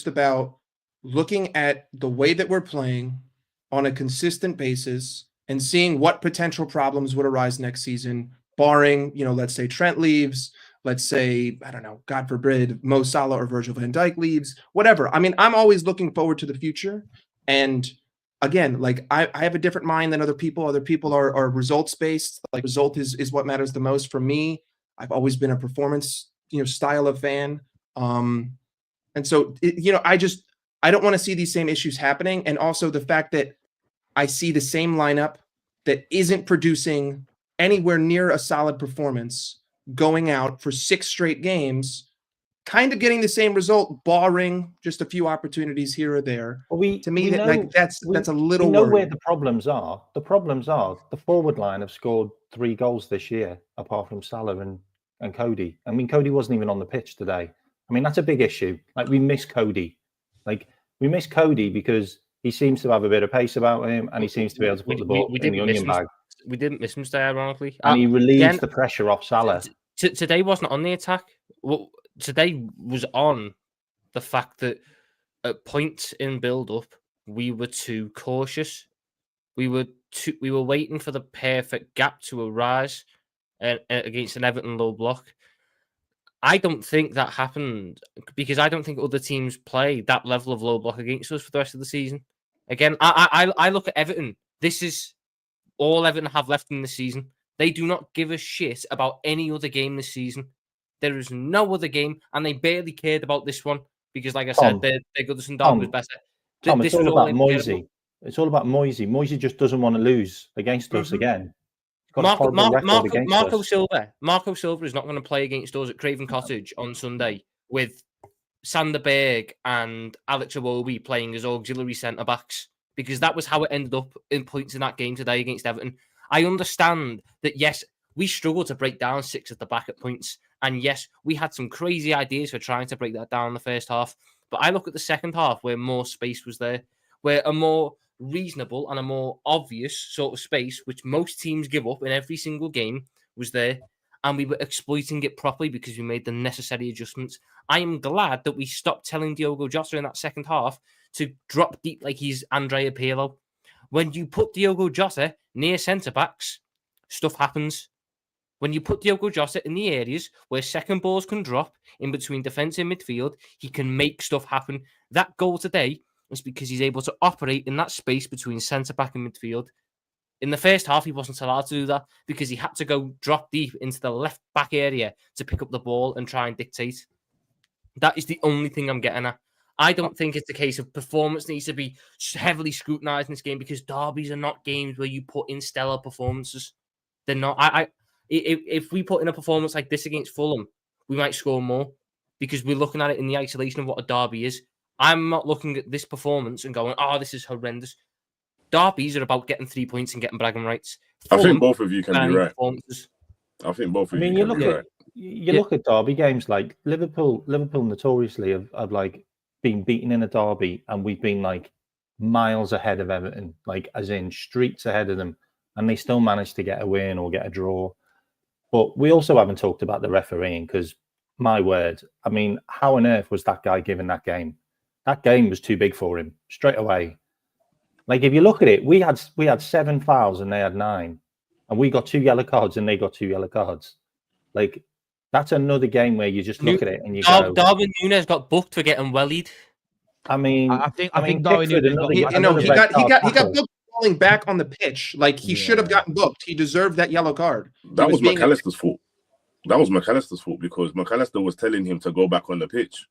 about looking at the way that we're playing on a consistent basis and seeing what potential problems would arise next season, barring, let's say Trent leaves, let's say, I don't know, God forbid, Mo Salah or Virgil van Dijk leaves, whatever. I mean, I'm always looking forward to the future. And again, like I have a different mind than other people. Other people are results based. Like result is what matters the most for me. I've always been a performance, style of fan. And so, I don't want to see these same issues happening. And also the fact that I see the same lineup that isn't producing anywhere near a solid performance going out for 6 straight games, kind of getting the same result, barring just a few opportunities here or there. Well, to me, that's a little. We know worrying. where the problems are. The problems are the forward line have scored 3 goals this year, apart from Salah and Cody. I mean, Cody wasn't even on the pitch today. I mean, that's a big issue. Like, we miss Cody. Like, we miss Cody because he seems to have a bit of pace about him, and he seems to be able to put the ball in the onion bag. We didn't miss him today, ironically. And he relieves the pressure off Salah. Today wasn't on the attack. Well, today was on the fact that at points in build-up, we were too cautious. We were waiting for the perfect gap to arise against an Everton low block. I don't think that happened because I don't think other teams play that level of low block against us for the rest of the season. Again, I look at Everton. This is all Everton have left in the season. They do not give a shit about any other game this season. There is no other game, and they barely cared about this one because, like I said, their Goodison Derby was better. Tom, it's all about Moisey. It's all about Moisey. Moisey just doesn't want to lose against us again. Marco Silva is not going to play against us at Craven Cottage on Sunday with Sander Berg and Alex Iwobi playing as auxiliary centre-backs because that was how it ended up in points in that game today against Everton. I understand that, yes, we struggled to break down 6 at the back at points. And yes, we had some crazy ideas for trying to break that down in the first half. But I look at the second half where more space was there, where a more reasonable and a more obvious sort of space, which most teams give up in every single game, was there. And we were exploiting it properly because we made the necessary adjustments. I am glad that we stopped telling Diogo Jota in that second half to drop deep like he's Andrea Pirlo. When you put Diogo Jota near centre-backs, stuff happens. When you put Diogo Jota in the areas where second balls can drop in between defence and midfield, he can make stuff happen. That goal today was because he's able to operate in that space between centre-back and midfield. In the first half, he wasn't allowed to do that because he had to go drop deep into the left-back area to pick up the ball and try and dictate. That is the only thing I'm getting at. I don't think it's a case of performance needs to be heavily scrutinised in this game because derbies are not games where you put in stellar performances. They're not. If we put in a performance like this against Fulham, we might score more because we're looking at it in the isolation of what a derby is. I'm not looking at this performance and going, oh, this is horrendous. Derbies are about getting 3 points and getting bragging rights. I think both of you can be right. I think both of you you can look be at, right. You look at derby games like Liverpool notoriously have like been beaten in a derby and we've been like miles ahead of Everton, like as in streets ahead of them, and they still managed to get a win or get a draw. But we also haven't talked about the refereeing because, my word, I mean, how on earth was that guy given that game? That game was too big for him straight away. Like, if you look at it, we had 7 fouls and they had 9. And we got 2 yellow cards and they got 2 yellow cards. Like, that's another game where you just look at it and you go... Darwin Núñez got booked for getting wellied. I think Darwin Núñez he got booked falling back on the pitch. Like, he should have gotten booked. He deserved that yellow card. That was McAllister's fault. That was McAllister's fault because McAllister was telling him to go back on the pitch.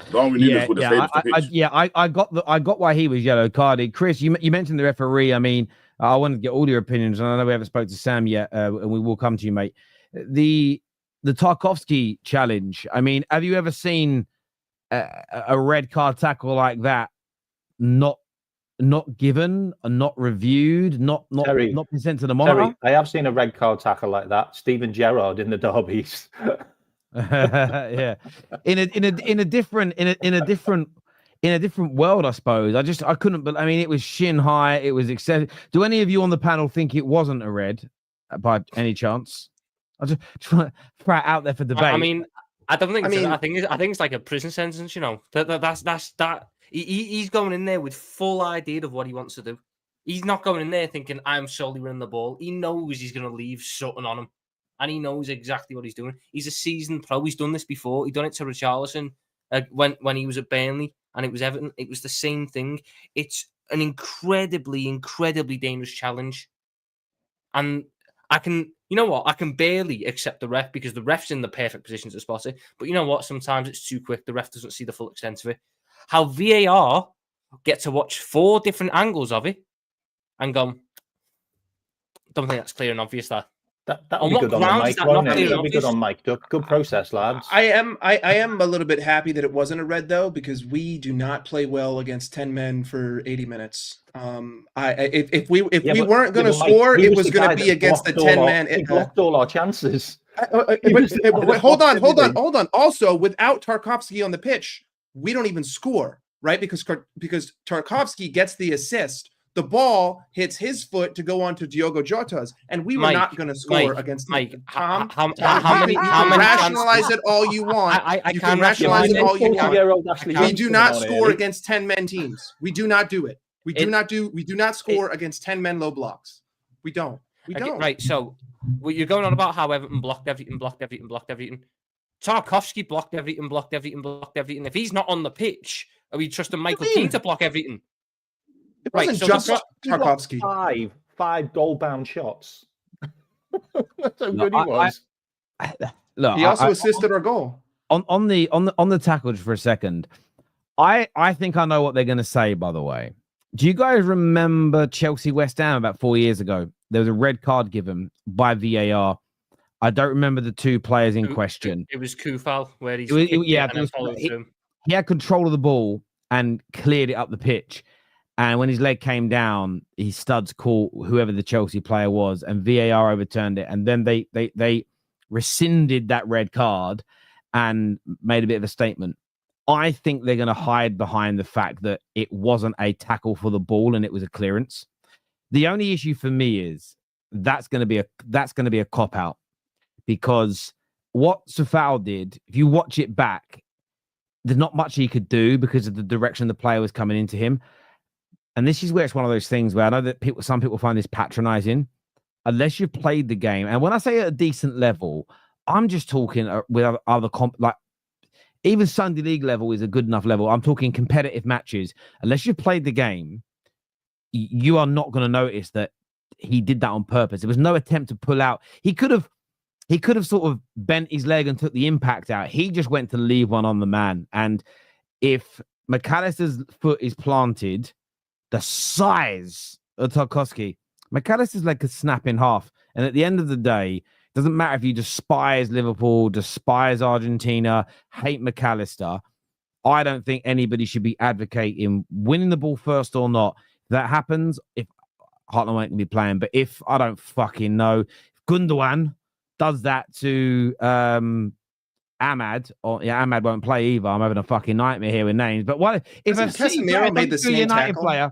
Darwin Núñez would have stayed off the pitch. I got why he was yellow carded. Kris, you mentioned the referee. I mean, I wanted to get all your opinions, and I know we haven't spoke to Sam yet, and we will come to you, mate. The Tarkowski challenge. I mean, have you ever seen a red card tackle like that not given, not reviewed, not been sent to the monitor? I have seen a red card tackle like that. Steven Gerrard in the derbies. Yeah, in a different world, I suppose. I couldn't. But I mean, it was shin high. It was excessive. Do any of you on the panel think it wasn't a red by any chance? I just try to throw it out there for debate. I mean, I don't think. I think it's like a prison sentence. You know, that's that. He's going in there with full idea of what he wants to do. He's not going in there thinking I'm solely running the ball. He knows he's going to leave something on him. and he knows exactly what he's doing. He's a seasoned pro. He's done this before. He done it to Richarlison when he was at Burnley, and it was Everton. It was the same thing. It's an incredibly, incredibly dangerous challenge. And I can barely accept the ref because the ref's in the perfect position to spot it. But you know what? Sometimes it's too quick. The ref doesn't see the full extent of it. How VAR get to watch 4 different angles of it and go, don't think that's clear and obvious. That would be good on the mic. That'd be good on mic. Good process, lads. I am a little bit happy that it wasn't a red though, because we do not play well against 10 men for 80 minutes. If we weren't going to score, it was going to be against the 10 man. He blocked all our chances. Hold on. Also, without Tarkowski on the pitch, we don't even score, right? Because Tarkowski gets the assist. The ball hits his foot to go on to Diogo Jota's, and we were not going to score against Mike. Tom. How many rationalize it all you want. I you can rationalize it all you want. We do not score against 10-men teams. We do not do it. We do not score against 10-men low blocks. We don't. Right. So you're going on about how Everton blocked Everton. Tarkowski blocked Everton. If he's not on the pitch, are we trusting Michael Keane to block Everton? It wasn't just Tarkowski. Five goal-bound shots. That's how good he was. Look, he also assisted our goal. On the tackle for a second. I think I know what they're going to say. By the way, do you guys remember Chelsea West Ham about 4 years ago? There was a red card given by VAR. I don't remember the 2 players in question. It was Kufal where he had control of the ball and cleared it up the pitch. And when his leg came down, his studs caught whoever the Chelsea player was, and VAR overturned it. And then they rescinded that red card and made a bit of a statement. I think they're going to hide behind the fact that it wasn't a tackle for the ball and it was a clearance. The only issue for me is that's going to be a cop out, because what Safal did, if you watch it back, there's not much he could do because of the direction the player was coming into him. And this is where it's one of those things where I know that some people find this patronizing. Unless you've played the game, and when I say at a decent level, I'm just talking with other like even Sunday League level is a good enough level. I'm talking competitive matches. Unless you've played the game, you are not going to notice that he did that on purpose. There was no attempt to pull out. He could have sort of bent his leg and took the impact out. He just went to leave one on the man. And if McAllister's foot is planted, the size of Tarkowski, McAllister's leg could snap in half. And at the end of the day, it doesn't matter if you despise Liverpool, despise Argentina, hate McAllister. I don't think anybody should be advocating winning the ball first or not. If that happens, if Heartland won't be playing, but if I don't fucking know, if Gundogan does that to Ahmad, Ahmad won't play either. I'm having a fucking nightmare here with names. But what if Casemiro made the same tackle? Player?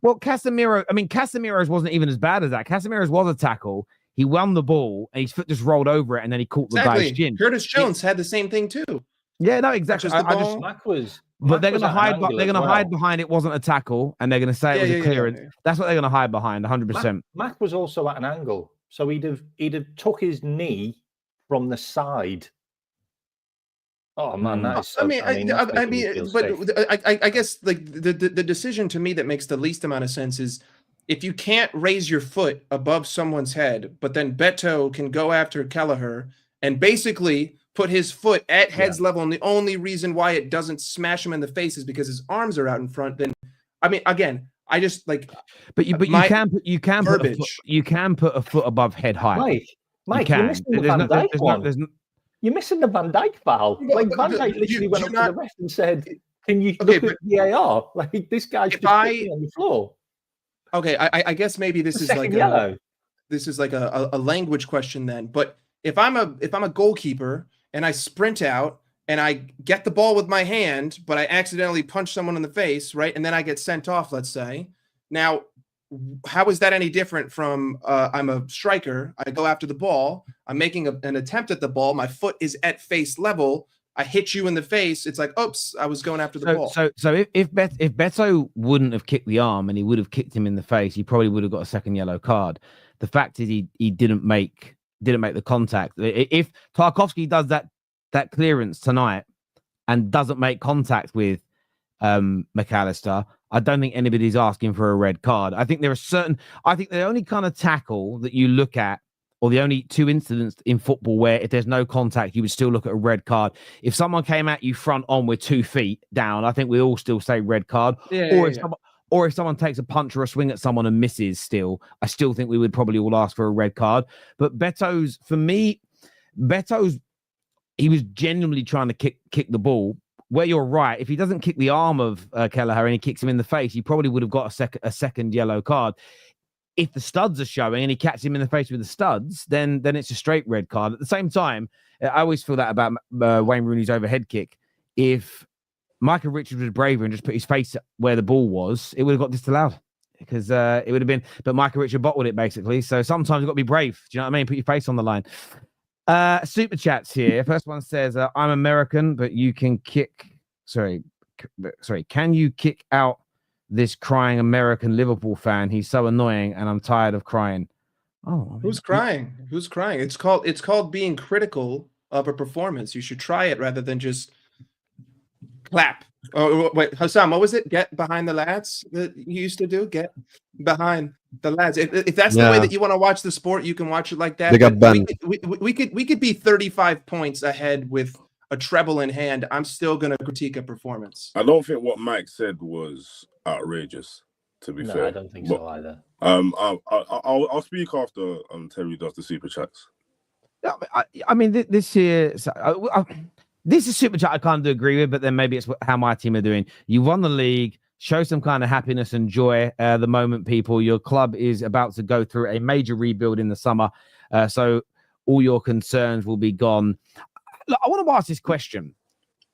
Well, Casemiro's wasn't even as bad as that. Casemiro's was a tackle. He won the ball and his foot just rolled over it, and then he caught the guy's chin. Curtis Jones had the same thing too. Yeah, no, exactly. But they're going to hide. They're going to hide behind it wasn't a tackle, and they're going to say it was a clearance. Yeah. That's what they're going to hide behind, 100%. Mac was also at an angle, so he'd have took his knee from the side. Oh man, that is so, I guess like the decision to me that makes the least amount of sense is if you can't raise your foot above someone's head, but then Beto can go after Kelleher and basically put his foot at head's level, and the only reason why it doesn't smash him in the face is because his arms are out in front. Then, I mean, again, I just like, you can put a foot above head height. Mike, you're missing the Van Dijk one. You're missing the Van Dijk foul. Like Van Dijk literally went up to the ref and said, "Can you look at VAR? Like this guy's just on the floor." Okay, I guess maybe this is like a language question then. But if I'm a goalkeeper and I sprint out and I get the ball with my hand, but I accidentally punch someone in the face, right? And then I get sent off, let's say. Now, how is that any different from I'm a striker, I go after the ball, I'm making an attempt at the ball, my foot is at face level, I hit you in the face, it's like, oops, I was going after the ball. So if Beto wouldn't have kicked the arm and he would have kicked him in the face, he probably would have got a second yellow card. The fact is he didn't make didn't make the contact. If Tarkowski does that clearance tonight and doesn't make contact with McAllister, I don't think anybody's asking for a red card. I think the only kind of tackle that you look at, or the only two incidents in football where if there's no contact, you would still look at a red card. If someone came at you front on with 2 feet down, I think we all still say red card. Or if someone takes a punch or a swing at someone and misses still, I still think we would probably all ask for a red card. But Beto's, he was genuinely trying to kick the ball. Where you're right, if he doesn't kick the arm of Kelleher and he kicks him in the face, he probably would have got a second yellow card. If the studs are showing and he catches him in the face with the studs, then it's a straight red card. At the same time, I always feel that about Wayne Rooney's overhead kick. If Michael Richards was braver and just put his face where the ball was, it would have got disallowed because it would have been. But Michael Richards bottled it basically. So sometimes you've got to be brave. Do you know what I mean? Put your face on the line. Super chats here. First one says, "I'm American, but you can kick." Sorry. Can you kick out this crying American Liverpool fan? He's so annoying, and I'm tired of crying. Oh, who's crying? Who's crying? It's called being critical of a performance. You should try it rather than just clap. Oh wait, Husam, what was it? Get behind the lads that you used to do. Get behind the lads. If that's the way that you want to watch the sport, you can watch it like that. We could be 35 points ahead with a treble in hand. I'm still going to critique a performance. I don't think what Mike said was outrageous. To be fair, I don't think so either. I'll speak after Terry does the super chats. I mean, this here. This is super chat I can't agree with, but then maybe it's how my team are doing. You won the league. Show some kind of happiness and joy the moment, people. Your club is about to go through a major rebuild in the summer, so all your concerns will be gone. Look, I want to ask this question.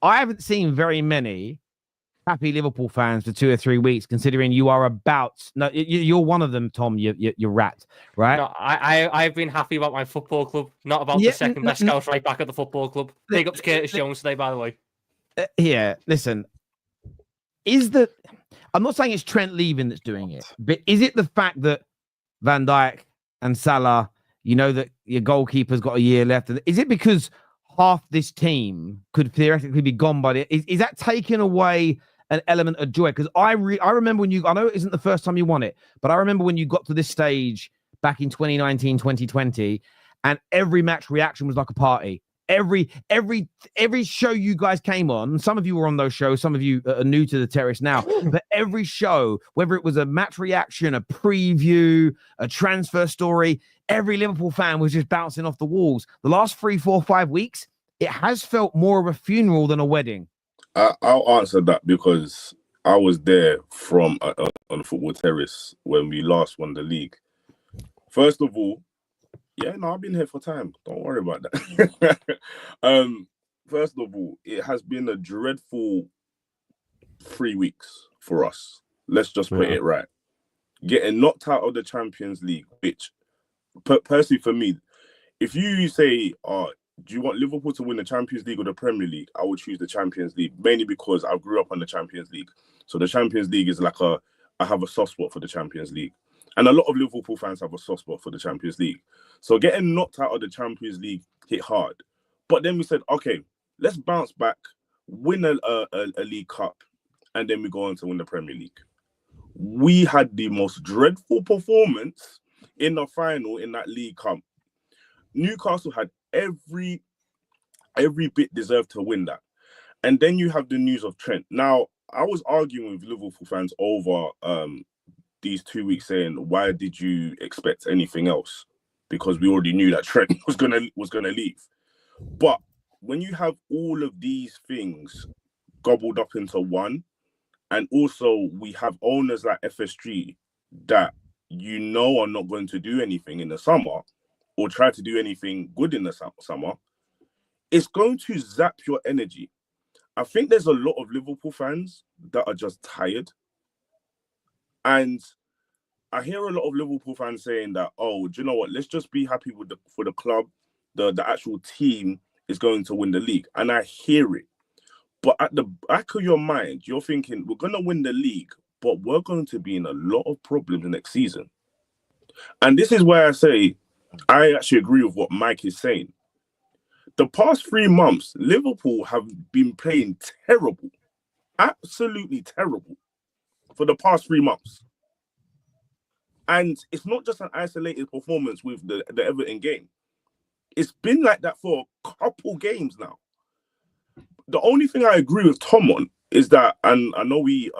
I haven't seen very many happy Liverpool fans for 2 or 3 weeks, considering you are you're one of them, Tom. You're rat, right? No, I've been happy about my football club, not about the second best scout right back at the football club. Big ups Curtis Jones today, by the way. Listen, I'm not saying it's Trent leaving that's doing it, but is it the fact that Van Dijk and Salah, you know that your goalkeeper's got a year left? Is it because half this team could theoretically be gone by is that taking away an element of joy? Because I remember when I know it isn't the first time you won it, but I remember when you got to this stage back in 2019, 2020, and every match reaction was like a party. Every show you guys came on, some of you were on those shows, some of you are new to the terrace now, but every show, whether it was a match reaction, a preview, a transfer story, every Liverpool fan was just bouncing off the walls. The last 3, 4, 5 weeks, it has felt more of a funeral than a wedding. I'll answer that because I was there from on the Football Terrace when we last won the league. First of all, I've been here for time. Don't worry about that. First of all, it has been a dreadful 3 weeks for us. Let's just put it right. Getting knocked out of the Champions League, which personally for me, if you say, do you want Liverpool to win the Champions League or the Premier League? I would choose the Champions League, mainly because I grew up on the Champions League. So the Champions League is like I have a soft spot for the Champions League. And a lot of Liverpool fans have a soft spot for the Champions League. So getting knocked out of the Champions League hit hard. But then we said, okay, let's bounce back, win a League Cup, and then we go on to win the Premier League. We had the most dreadful performance in the final in that League Cup. Newcastle had every bit deserved to win that. And then you have the news of Trent. Now, I was arguing with Liverpool fans over these 2 weeks saying, why did you expect anything else? Because we already knew that Trent was gonna leave. But when you have all of these things gobbled up into one, and also we have owners like FSG that are not going to do anything in the summer or try to do anything good in the summer, it's going to zap your energy. I think there's a lot of Liverpool fans that are just tired. And I hear a lot of Liverpool fans saying that, do you know what? Let's just be happy for the club. The actual team is going to win the league. And I hear it. But at the back of your mind, you're thinking, we're going to win the league, but we're going to be in a lot of problems next season. And this is where I say, I actually agree with what Mike is saying. The past 3 months, Liverpool have been playing terrible, absolutely terrible, for the past 3 months. And it's not just an isolated performance with the Everton game. It's been like that for a couple games now. The only thing I agree with Tom on is that, and I know we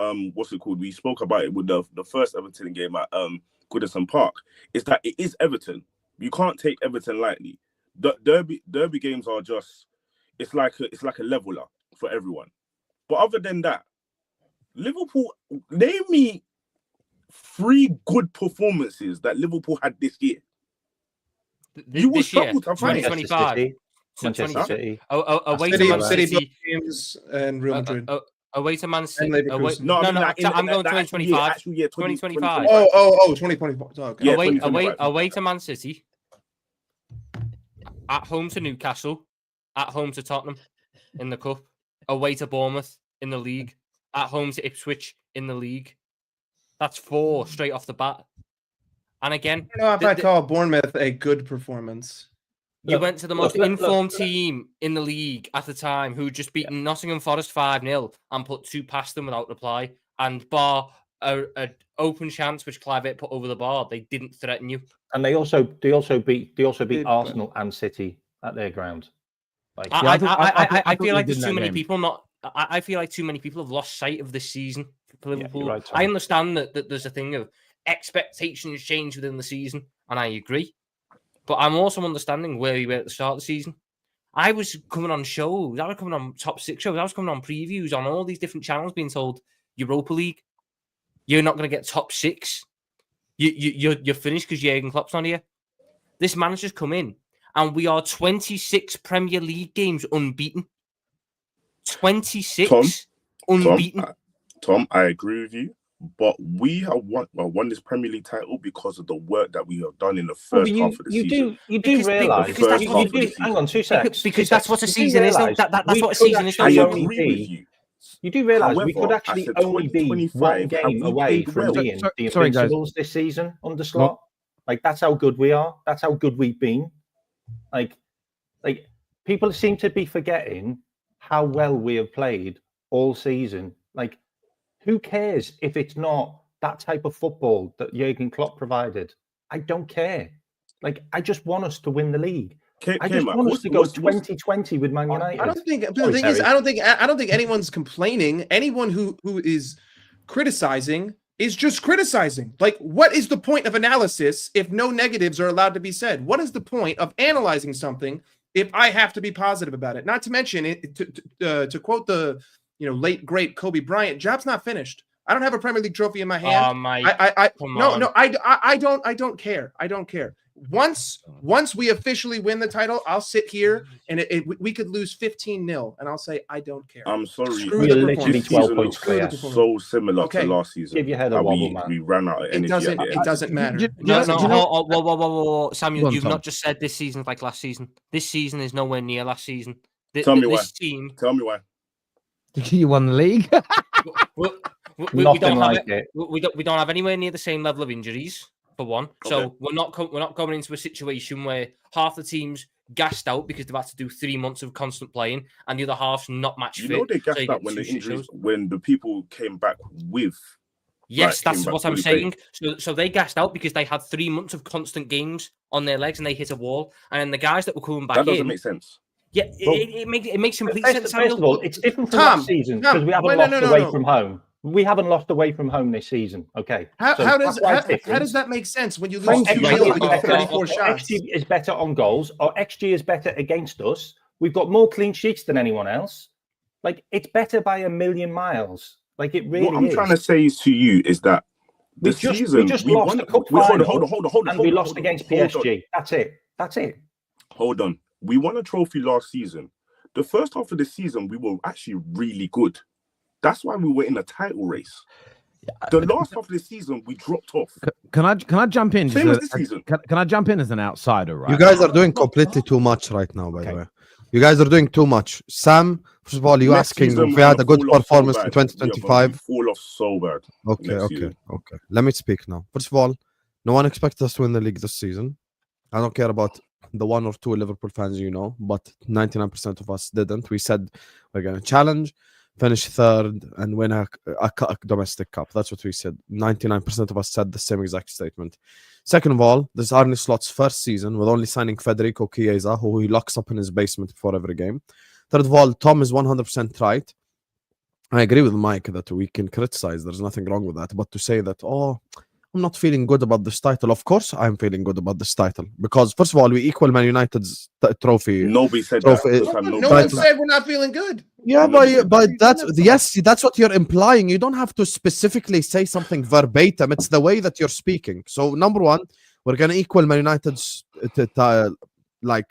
we spoke about it with the first Everton game at Goodison Park, is that it is Everton. You can't take Everton lightly. The derby games are just it's like a leveler for everyone. But other than that, Liverpool, name me 3 good performances that Liverpool had this year. You will struggle to find 2025. Manchester City. Away to Man City. Games and Real Madrid. Away to Man City. And No, Leverkusen. I'm going 2025. 2025. 2025. Okay. Yeah, away to Man City. At home to Newcastle. At home to Tottenham in the cup. Away to Bournemouth in the league. At home to Ipswich in the league. That's 4 straight off the bat. And again, I don't know if I'd call Bournemouth a good performance. You went to the most informed team in the league at the time who just beaten Nottingham Forest 5-0 and put 2 past them without reply. And bar an open chance which Clive put over the bar, they didn't threaten you. And they also beat Arsenal and City at their ground. Like, I feel like there's too many people I feel like too many people have lost sight of this season for Liverpool. Right, I understand that there's a thing of expectations change within the season, and I agree. But I'm also understanding where we were at the start of the season. I was coming on shows. I was coming on top 6 shows. I was coming on previews on all these different channels being told, Europa League, you're not going to get top 6. You're finished because Jurgen Klopp's not here. This manager's come in, and we are 26 Premier League games unbeaten. 26 unbeaten. Tom, I agree with you. But we have won this Premier League title because of the work that we have done in the first half of the season. You do realise. Hang on 2 seconds. Because that's what a season is. That's what a season is. I agree with you. You do realise we could actually only be 1 game away from being the Invincibles this season under Slot. Like, that's how good we are. That's how good we've been. Like people seem to be forgetting how well we have played all season. Like, who cares if it's not that type of football that Jurgen Klopp provided? I don't care. Like, I just want us to win the league. I just want us to go 2020 with Man United. I don't think the thing is, I don't think anyone's complaining. Anyone who is criticizing is just criticizing. Like, what is the point of analysis if no negatives are allowed to be said? What is the point of analyzing something if I have to be positive about it? Not to mention, to quote the late great Kobe Bryant, job's not finished. I don't have a Premier League trophy in my hand. Oh my! I don't care. I don't care. Once we officially win the title, I'll sit here and we could lose 15-0, and I'll say I don't care. I'm sorry. We're literally 12 points clear. So similar to last season. Give your head a wobble, man. We ran out of energy. It doesn't matter. Whoa. Samuel, you've not just said this season's like last season. This season is nowhere near last season. Tell me why. Tell me why. You won the league. We don't have anywhere near the same level of injuries, for one. So we're not going into a situation where half the team's gassed out because they've had to do 3 months of constant playing, and the other half's not match fit. You know they gassed out when the injuries, when the people came back with. Yes, that's what I'm saying. So they gassed out because they had 3 months of constant games on their legs and they hit a wall. And the guys that were coming back that doesn't make sense. Yeah, it makes complete sense. First of all, it's different from last season because we haven't lost away from home. We haven't lost away from home this season. Okay. How does that make sense when you lose 34 shots? XG is better on goals, or XG is better against us. We've got more clean sheets than anyone else. Like, it's better by a million miles. Like, it really is. What I'm trying to say to you is that we just lost the cup final. Hold on. We lost against PSG. That's it. Hold on. We won a trophy last season. The first half of the season, we were actually really good. That's why we were in a title race. The last half of the season, we dropped off. Can I jump in? Same as this season. Can I jump in as an outsider? Right. You guys are doing completely too much right now. By the way, you guys are doing too much. Sam, first of all, you asking if we had a good performance in 2025. Fall off so bad. Okay. Let me speak now. First of all, no one expected us to win the league this season. I don't care about the 1 or 2 Liverpool fans, but 99% of us didn't. We said we're going to challenge, finish third, and win a domestic cup. That's what we said. 99% of us said the same exact statement. Second of all, this is Arne Slot's first season with only signing Federico Chiesa, who he locks up in his basement before every game. Third of all, Tom is 100% right. I agree with Mike that we can criticize. There's nothing wrong with that. But to say that, I'm not feeling good about this title. Of course, I'm feeling good about this title because, first of all, we equal Man United's trophy. Nobody said trophy. that. No one said we're not feeling good. Yeah, but that's what you're implying. You don't have to specifically say something verbatim. It's the way that you're speaking. So, number one, we're gonna equal Man United's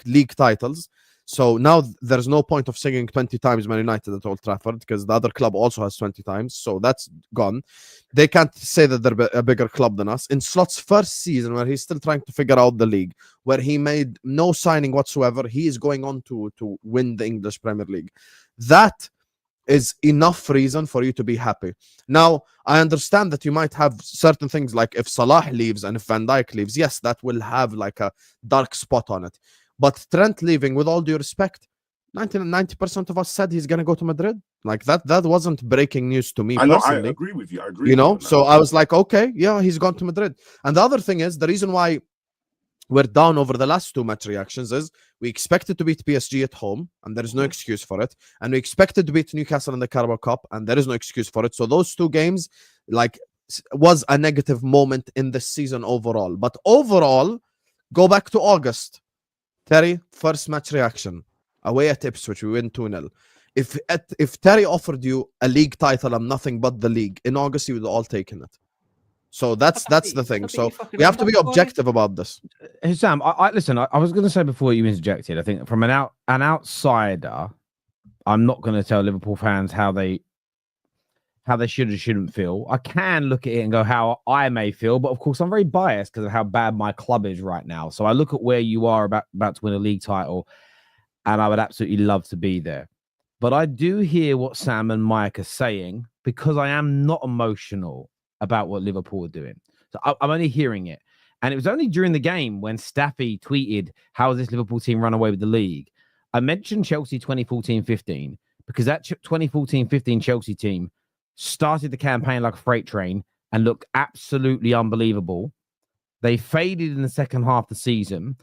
league titles. So now there's no point of singing 20 times Man United at Old Trafford because the other club also has 20 times. So that's gone. They can't say that they're a bigger club than us. In Slot's first season, where he's still trying to figure out the league, where he made no signing whatsoever, he is going on to win the English Premier League. That is enough reason for you to be happy. Now, I understand that you might have certain things like if Salah leaves and if Van Dijk leaves, yes, that will have like a dark spot on it. But Trent leaving, with all due respect, 90% of us said he's going to go to Madrid. Like that wasn't breaking news to me personally. I agree with you. I agree. So I was like, okay, yeah, he's gone to Madrid. And the other thing is, the reason why we're down over the last 2 match reactions is we expected to beat PSG at home, and there is no excuse for it. And we expected to beat Newcastle in the Carabao Cup, and there is no excuse for it. So those 2 games, was a negative moment in the season overall. But overall, go back to August. Terry, first match reaction. Away at Ipswich, we win 2-0. If Terry offered you a league title and nothing but the league, in August, you would all taken it. So that's the thing. So we have to be objective about this. Husam, listen, I was going to say before you interjected, I think from an outsider, I'm not going to tell Liverpool fans how they should or shouldn't feel. I can look at it and go how I may feel, but of course I'm very biased because of how bad my club is right now. So I look at where you are about to win a league title, and I would absolutely love to be there. But I do hear what Sam and Mike are saying because I am not emotional about what Liverpool are doing. So I'm only hearing it. And it was only during the game when Staffy tweeted, how has this Liverpool team run away with the league? I mentioned Chelsea 2014-15 because that 2014-15 Chelsea team started the campaign like a freight train and looked absolutely unbelievable. They faded in the second half of the season.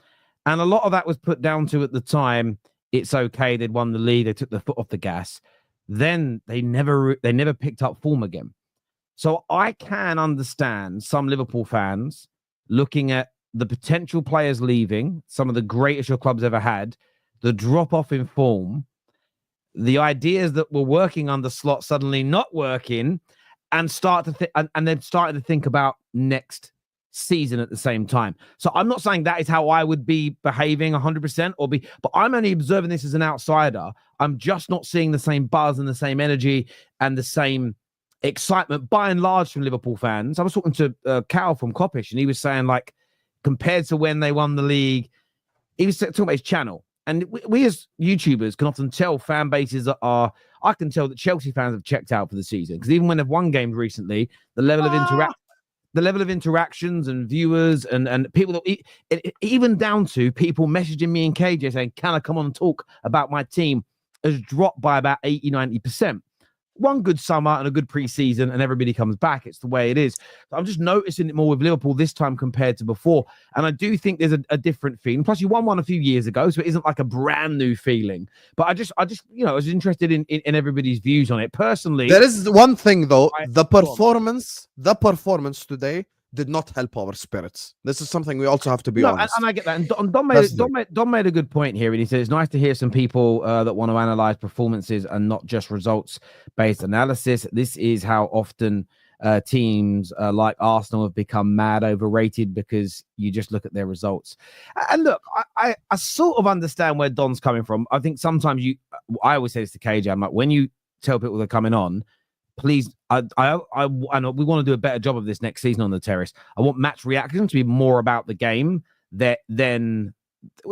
And a lot of that was put down to, at the time, it's okay. They'd won the league. They took the foot off the gas. Then they never picked up form again. So I can understand some Liverpool fans looking at the potential players leaving, some of the greatest your club's ever had, the drop off in form, the ideas that were working under Slot suddenly not working, and then started to think about next season at the same time. So I'm not saying that is how I would be behaving 100% but I'm only observing this as an outsider. I'm just not seeing the same buzz and the same energy and the same excitement by and large from Liverpool fans. I was talking to Cal from Coppish, and he was saying, like, compared to when they won the league, he was talking about his channel. And we as YouTubers can often tell fan bases I can tell that Chelsea fans have checked out for the season, because even when they've won games recently, the level of interactions and viewers and people that even down to people messaging me and KJ saying, can I come on and talk about my team, has dropped by about 80-90%. One good summer and a good preseason, and everybody comes back. It's the way it is. So I'm just noticing it more with Liverpool this time compared to before. And I do think there's a different feeling. Plus, you won one a few years ago, so it isn't like a brand new feeling. But I just, I was interested in everybody's views on it. Personally, there is one thing though: the performance today did not help our spirits. This is something we also have to be honest. And I get that. And Don made a good point here. And he said it's nice to hear some people that want to analyze performances and not just results-based analysis. This is how often teams like Arsenal have become mad overrated, because you just look at their results. And look, I sort of understand where Don's coming from. I think sometimes I always say this to KJ, I'm like, when you tell people they're coming on, please, I know we want to do a better job of this next season on the Terrace. I want match reaction to be more about the game than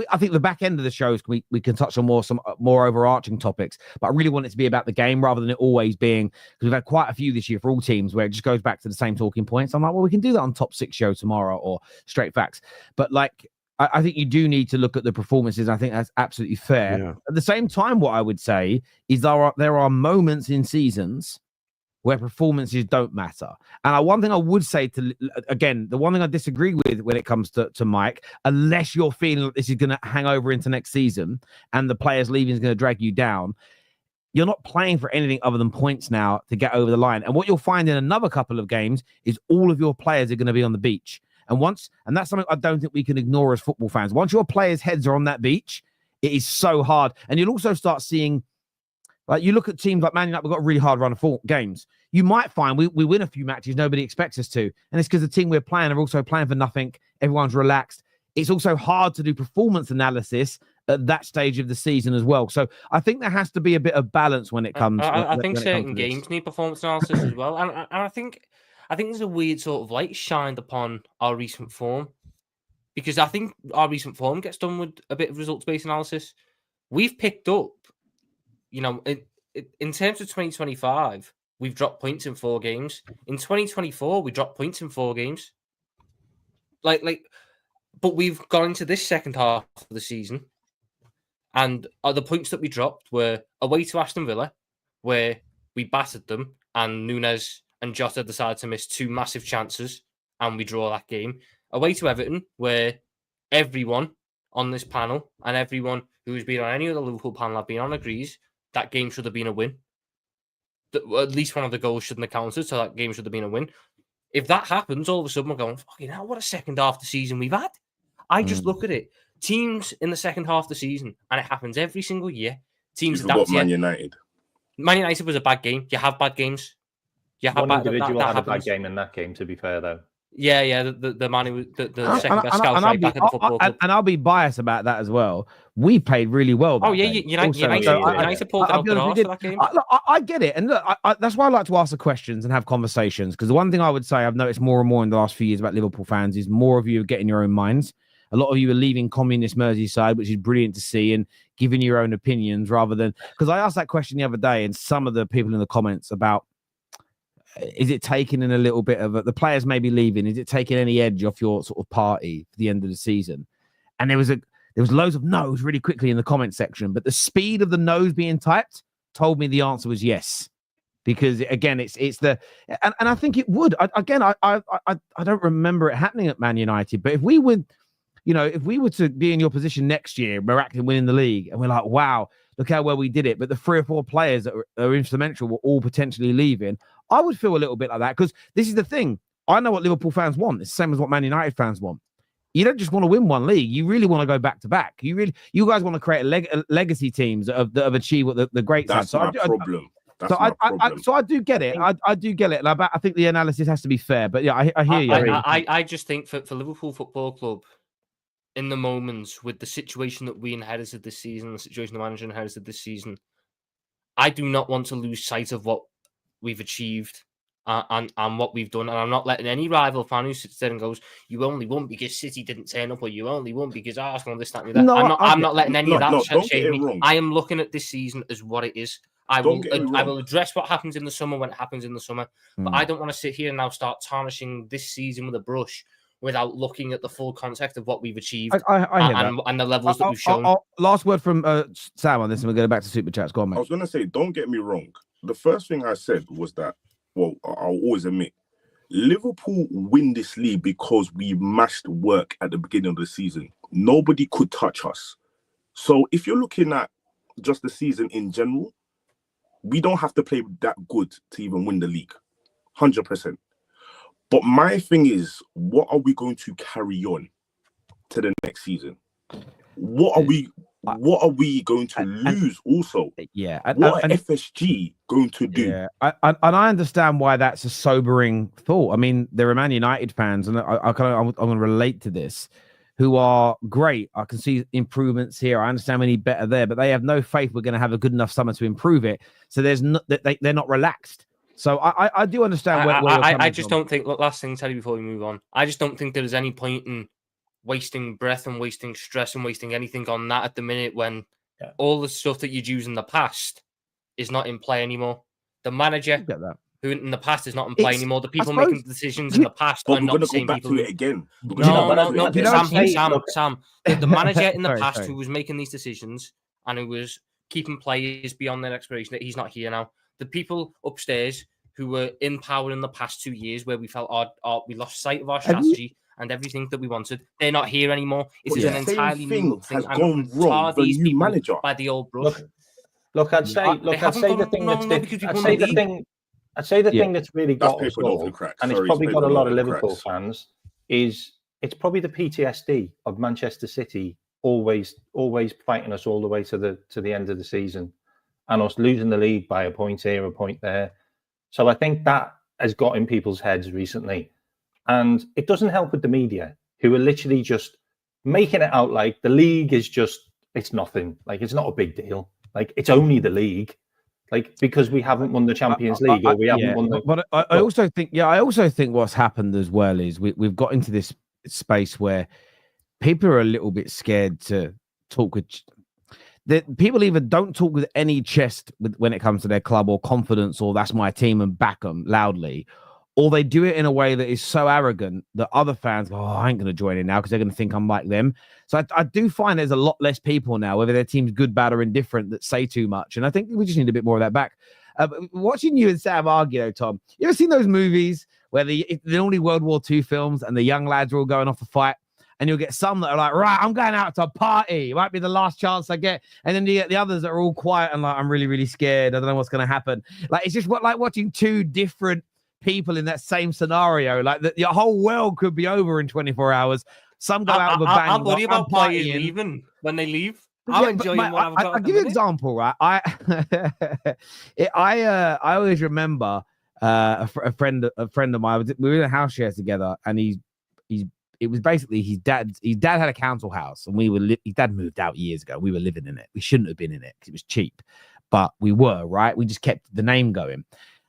I think the back end of the shows we can touch on some more overarching topics, but I really want it to be about the game rather than it always being, because we've had quite a few this year for all teams where it just goes back to the same talking points. I'm like, well, we can do that on Top 6 show tomorrow or Straight Facts, but like, I think you do need to look at the performances. I think that's absolutely fair. Yeah. At the same time, what I would say is there are moments in seasons where performances don't matter. And one thing I would say again, the one thing I disagree with when it comes to Mike, unless you're feeling that this is going to hang over into next season and the players leaving is going to drag you down, you're not playing for anything other than points now to get over the line. And what you'll find in another couple of games is all of your players are going to be on the beach. And that's something I don't think we can ignore as football fans. Once your players' heads are on that beach, it is so hard. And you'll also start seeing, like, you look at teams like Man United, we've got a really hard run of 4 games. You might find we win a few matches nobody expects us to. And it's because the team we're playing are also playing for nothing. Everyone's relaxed. It's also hard to do performance analysis at that stage of the season as well. So I think there has to be a bit of balance when it comes. I think certain games need performance analysis as well. And I think there's a weird sort of light shined upon our recent form, because I think our recent form gets done with a bit of results-based analysis. We've picked up, in terms of 2025, we've dropped points in 4 games. In 2024, we dropped points in 4 games. But we've gone into this second half of the season, and the points that we dropped were away to Aston Villa, where we battered them, and Núñez and Jota decided to miss 2 massive chances, and we draw that game. Away to Everton, where everyone on this panel and everyone who's been on any other Liverpool panel I've been on agrees that game should have been a win. At least one of the goals shouldn't have counted, so that game should have been a win. If that happens, all of a sudden we're going, fucking hell, what a second half of the season we've had. I just look at it. Teams in the second half of the season, and it happens every single year. Teams adapt. Man United. Man United was a bad game. You have bad games. You have One individual had a bad game in that game, to be fair, though. Yeah. The man who was the second best scout right back at the football club. And I'll be biased about that as well. We played really well. Oh, yeah. United pulled it out the arse for that game. I get it. And look, that's why I like to ask the questions and have conversations. Because the one thing I would say I've noticed more and more in the last few years about Liverpool fans is more of you are getting your own minds. A lot of you are leaving communist Merseyside, which is brilliant to see, and giving your own opinions rather than... Because I asked that question the other day, and some of the people in the comments about, is it taking in a little bit of the players maybe leaving? Is it taking any edge off your sort of party for the end of the season? And there was loads of no's really quickly in the comment section, but the speed of the no's being typed told me the answer was yes. Because again, it's the and I think it would. I don't remember it happening at Man United, but if we would... if we were to be in your position next year, miraculously winning the league, and we're like, wow, look how well we did it, but the 3 or 4 players that are instrumental were all potentially leaving, I would feel a little bit like that, because this is the thing. I know what Liverpool fans want. It's the same as what Man United fans want. You don't just want to win one league. You really want to go back to back. You guys want to create legacy teams that have achieved what the greats have. So that's my problem. So I do get it. I do get it. And I think the analysis has to be fair. But yeah, I hear you. I just think for Liverpool Football Club, in the moments with the situation that we inherited this season, the situation the manager inherited this season, I do not want to lose sight of what we've achieved and what we've done. And I'm not letting any rival fan who sits there and goes, you only won because City didn't turn up, or you only won because Arsenal, this, that, and that. No, I'm not letting any of that shame me. Wrong. I am looking at this season as what it is. I will address what happens in the summer when it happens in the summer. But I don't want to sit here and now start tarnishing this season with a brush without looking at the full context of what we've achieved and the levels that we've shown. Last word from Sam on this, and we're going back to Superchats. Go on, mate. I was going to say, don't get me wrong. The first thing I said was that, well, I'll always admit, Liverpool win this league because we mashed work at the beginning of the season. Nobody could touch us. So if you're looking at just the season in general, we don't have to play that good to even win the league. 100%. But my thing is, what are we going to carry on to the next season? What are we going to lose also? Yeah. What are FSG going to do? Yeah. And I understand why that's a sobering thought. I mean, there are Man United fans, and I'm going to relate to this, who are great. I can see improvements here. I understand we need better there, but they have no faith we're going to have a good enough summer to improve it. So they're not relaxed. So I do understand where I just don't think. Look, last thing, Teddy, before we move on, I just don't think there is any point in wasting breath and wasting stress and wasting anything on that at the minute when all the stuff that you'd use in the past is not in play anymore. The manager who in the past is not in play It's- anymore. The I people suppose- making decisions in the past But are we're not gonna the go same back people. to it again. We're No, gonna go back to it no, again. Sam. The manager in the Sorry, past sorry. who was making these decisions and who was keeping players beyond their expiration, that he's not here now. The people upstairs who were in power in the past 2 years, where we felt we lost sight of our Have you- strategy and everything that we wanted, they're not here anymore. It But is the an same entirely thing new thing. has And gone tar wrong with a these new people manager. by the old brush. Look, I'd say, They look, I'd haven't say the gone thing wrong, that's no, because I'd we've say won the the league. thing. I'd say the thing that's really That's got us papered over all, the cracks. and Sorry, it's probably it's got a papered lot of over the Liverpool cracks. fans, is it's probably the PTSD of Manchester City always fighting us all the way to the end of the season, and us losing the league by a point here, a point there. So I think that has got in people's heads recently, and it doesn't help with the media, who are literally just making it out like the league is it's nothing, like it's not a big deal, like it's only the league. Like, because we haven't won the Champions League, or we haven't won the. But I also think what's happened as well is we've got into this space where people are a little bit scared to talk with. That people either don't talk with any chest when it comes to their club, or confidence, or that's my team and back them loudly, or they do it in a way that is so arrogant that other fans go, "Oh, I ain't going to join in now because they're going to think I'm like them." So I do find there's a lot less people now, whether their team's good, bad, or indifferent, that say too much. And I think we just need a bit more of that back. Watching you and Sam argue, though, Tom, you ever seen those movies where they're only World War II films and the young lads are all going off to fight? And you'll get some that are like, right, I'm going out to a party. It might be the last chance I get. And then you get the others that are all quiet and like, I'm really, really scared. I don't know what's going to happen. Like, it's just like watching two different people in that same scenario. Like, your whole world could be over in 24 hours. Some go out with a bang. I'll worry I'm about players partying. leaving when they leave. Yeah, I'm but, enjoying mate, what I've got. I'll give you an example, right? I always remember a friend of mine. We were in a house share together, and it was basically his dad had a council house, and his dad moved out years ago. We were living in it. We shouldn't have been in it because it was cheap, but we were, right? We just kept the name going.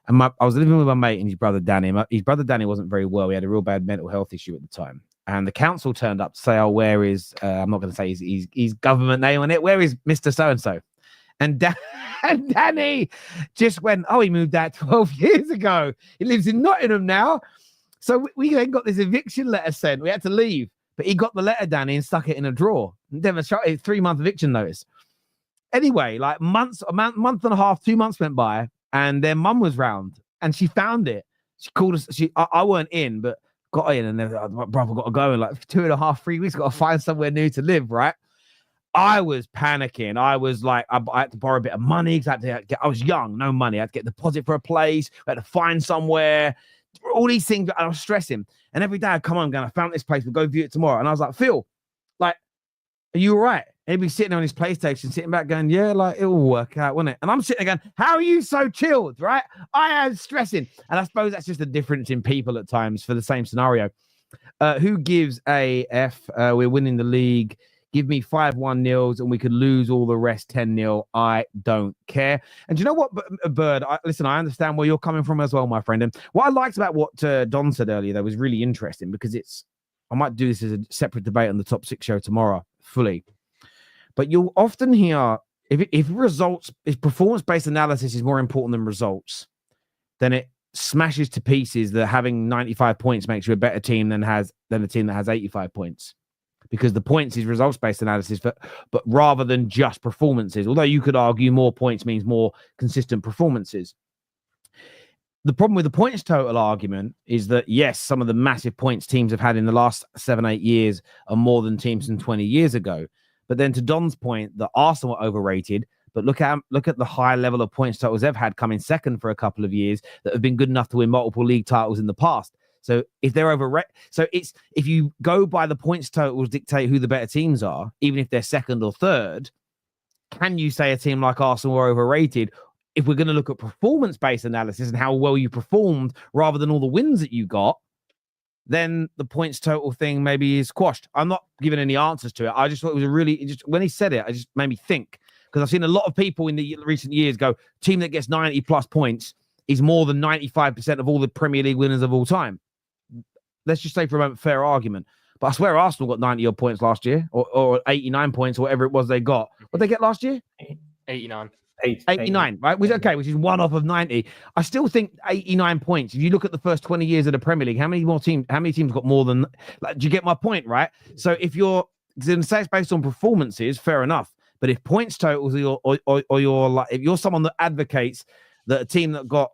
And I was living with my mate and his brother Danny. His brother Danny wasn't very well. He had a real bad mental health issue at the time. And the council turned up to say, "Oh, where is?" I'm not going to say his government name on it. Where is Mr. So and so? And Danny just went, "Oh, he moved out 12 years ago. He lives in Nottingham now." So we then got this eviction letter sent. We had to leave, but he got the letter, Danny, and stuck it in a drawer. Demonstrated 3-month eviction notice. Anyway, like a month and a half, 2 months went by, and their mum was round, and she found it. She called us. I weren't in, but got in, and then my brother got to go in like 2.5, 3 weeks. Got to find somewhere new to live, right? I was panicking. I was like, I had to borrow a bit of money because I was young, no money. I had to get a deposit for a place. I had to find somewhere. All these things, I was stressing. And every day I'd come on, I found this place, we'll go view it tomorrow. And I was like, Phil, like, are you all right? And he'd be sitting on his PlayStation, sitting back going, yeah, like, it'll work out, won't it? And I'm sitting there going, how are you so chilled, right? I am stressing. And I suppose that's just a difference in people at times for the same scenario. Who gives a F? We're winning the league. Give me 5-1 and we could lose all the rest 10-0. I don't care. And do you know what, Bird? Listen, I understand where you're coming from as well, my friend. And what I liked about what Don said earlier, though, was really interesting because I might do this as a separate debate on the Top 6 show tomorrow fully. But you'll often hear if performance-based analysis is more important than results, then it smashes to pieces that having 95 points makes you a better team than a team that has 85 points. Because the points is results-based analysis, but rather than just performances. Although you could argue more points means more consistent performances. The problem with the points total argument is that, yes, some of the massive points teams have had in the last 7-8 years are more than teams from 20 years ago. But then to Don's point, that Arsenal are overrated. But look at the high level of points totals they've had coming second for a couple of years that have been good enough to win multiple league titles in the past. So if they're if you go by the points totals dictate who the better teams are, even if they're second or third, can you say a team like Arsenal are overrated? If we're going to look at performance-based analysis and how well you performed rather than all the wins that you got, then the points total thing maybe is quashed. I'm not giving any answers to it. I just thought it was when he said it, it just made me think. Because I've seen a lot of people in the recent years go, team that gets 90 plus points is more than 95% of all the Premier League winners of all time. Let's just say for a moment, fair argument. But I swear Arsenal got 90 odd points last year or 89 points or whatever it was they got. What did they get last year? 89. 89, right? Which is one off of 90. I still think 89 points. If you look at the first 20 years of the Premier League, how many teams got more than? Like, do you get my point, right? So if you're going to say it's based on performances, fair enough. But if points totals or you're like, if you're someone that advocates that a team that got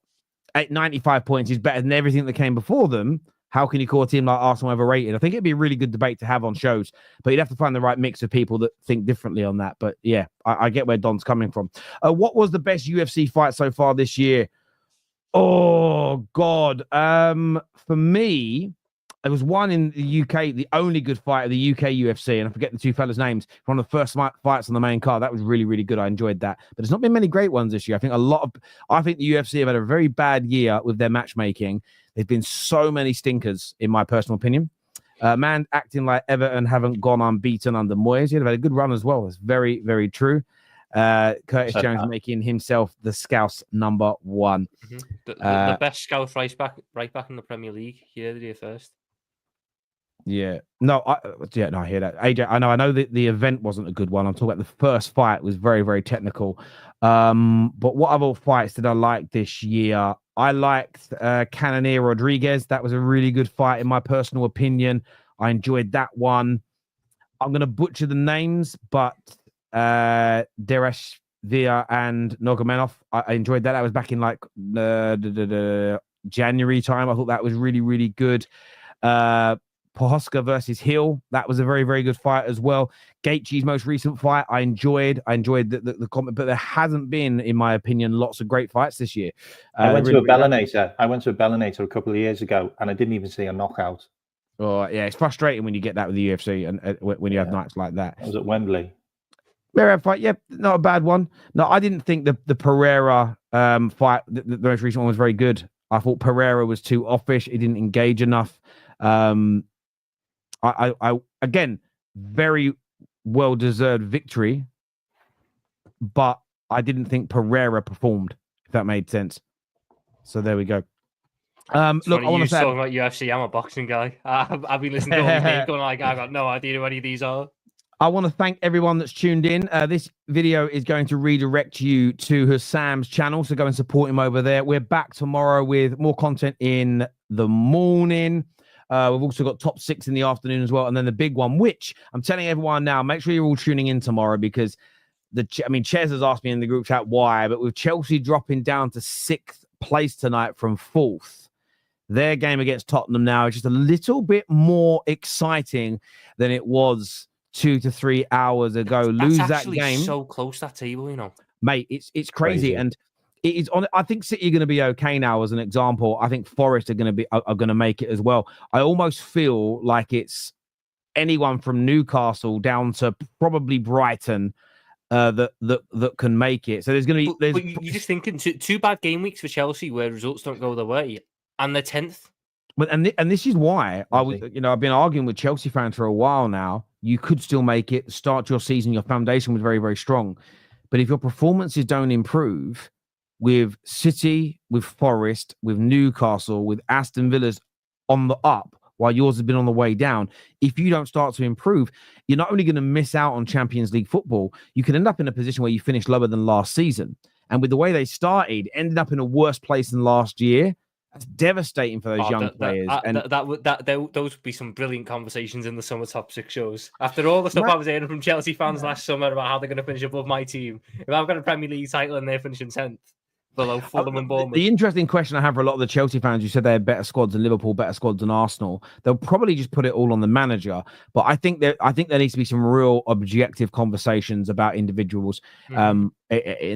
95 points is better than everything that came before them, how can you call a team like Arsenal overrated? I think it'd be a really good debate to have on shows, but you'd have to find the right mix of people that think differently on that. But yeah, I get where Don's coming from. What was the best UFC fight so far this year? Oh God. For me, there was one in the UK, the only good fight of the UK UFC, and I forget the two fellas' names, one of the first fights on the main card. That was really, really good. I enjoyed that. But there's not been many great ones this year. I think the UFC have had a very bad year with their matchmaking. There's been so many stinkers, in my personal opinion. Man acting like Everton haven't gone unbeaten under Moyes. They've had a good run as well. It's very, very true. Curtis Jones making himself the Scouse number one. Mm-hmm. The best Scouse right back in the Premier League. You heard it here first. Yeah. No, I hear that. AJ, I know that the event wasn't a good one. I'm talking about the first fight was very, very technical. But what other fights did I like this year? I liked Cannonier Rodriguez. That was a really good fight, in my personal opinion. I enjoyed that one. I'm going to butcher the names, but Dereshvia and Nurmagomedov, I enjoyed that. That was back in like January time. I thought that was really, really good. Prohaska versus Hill, that was a very, very good fight as well. Gaethje's most recent fight, I enjoyed the comment, but there hasn't been, in my opinion, lots of great fights this year. I went to a Bellinator a couple of years ago, and I didn't even see a knockout. Oh yeah, it's frustrating when you get that with the UFC and when you have nights like that. I was at Wembley. Pereira fight, yeah, not a bad one. No, I didn't think the Pereira fight, the most recent one, was very good. I thought Pereira was too offish. He didn't engage enough. I again, very well-deserved victory, but I didn't think Pereira performed, if that made sense. So there we go. Look, I want to say talking about UFC. I'm a boxing guy. I've been listening to all these names going like, I got no idea who any of these are. I want to thank everyone that's tuned in. This video is going to redirect you to Husam's channel, so go and support him over there. We're back tomorrow with more content in the morning. We've also got top 6 in the afternoon as well, and then the big one, which I'm telling everyone now, make sure you're all tuning in tomorrow, because Ches has asked me in the group chat why, but with Chelsea dropping down to 6th place tonight from 4th, their game against Tottenham now is just a little bit more exciting than it was 2 to 3 hours ago. That's lose that game, so close, that table, you know, mate. It's crazy. And it is on. I think City are going to be okay now. As an example, I think Forest are going to make it as well. I almost feel like it's anyone from Newcastle down to probably Brighton that can make it. So there's going to be. But you're just thinking two bad game weeks for Chelsea where results don't go their way, and they're 10th. But and this is why I've been arguing with Chelsea fans for a while now. You could still make it. Start your season. Your foundation was very, very strong, but if your performances don't improve, with City, with Forest, with Newcastle, with Aston Villa's on the up, while yours has been on the way down, if you don't start to improve, you're not only going to miss out on Champions League football, you can end up in a position where you finish lower than last season. And with the way they started, ended up in a worse place than last year. That's devastating for those young players. Those would be some brilliant conversations in the summer top 6 shows. After all the stuff I was hearing from Chelsea fans last summer about how they're going to finish above my team, if I've got a Premier League title and they're finishing 10th, below Fulham and Bournemouth. The interesting question I have for a lot of the Chelsea fans, you said they had better squads than Liverpool, better squads than Arsenal. They'll probably just put it all on the manager. But I think there needs to be some real objective conversations about individuals in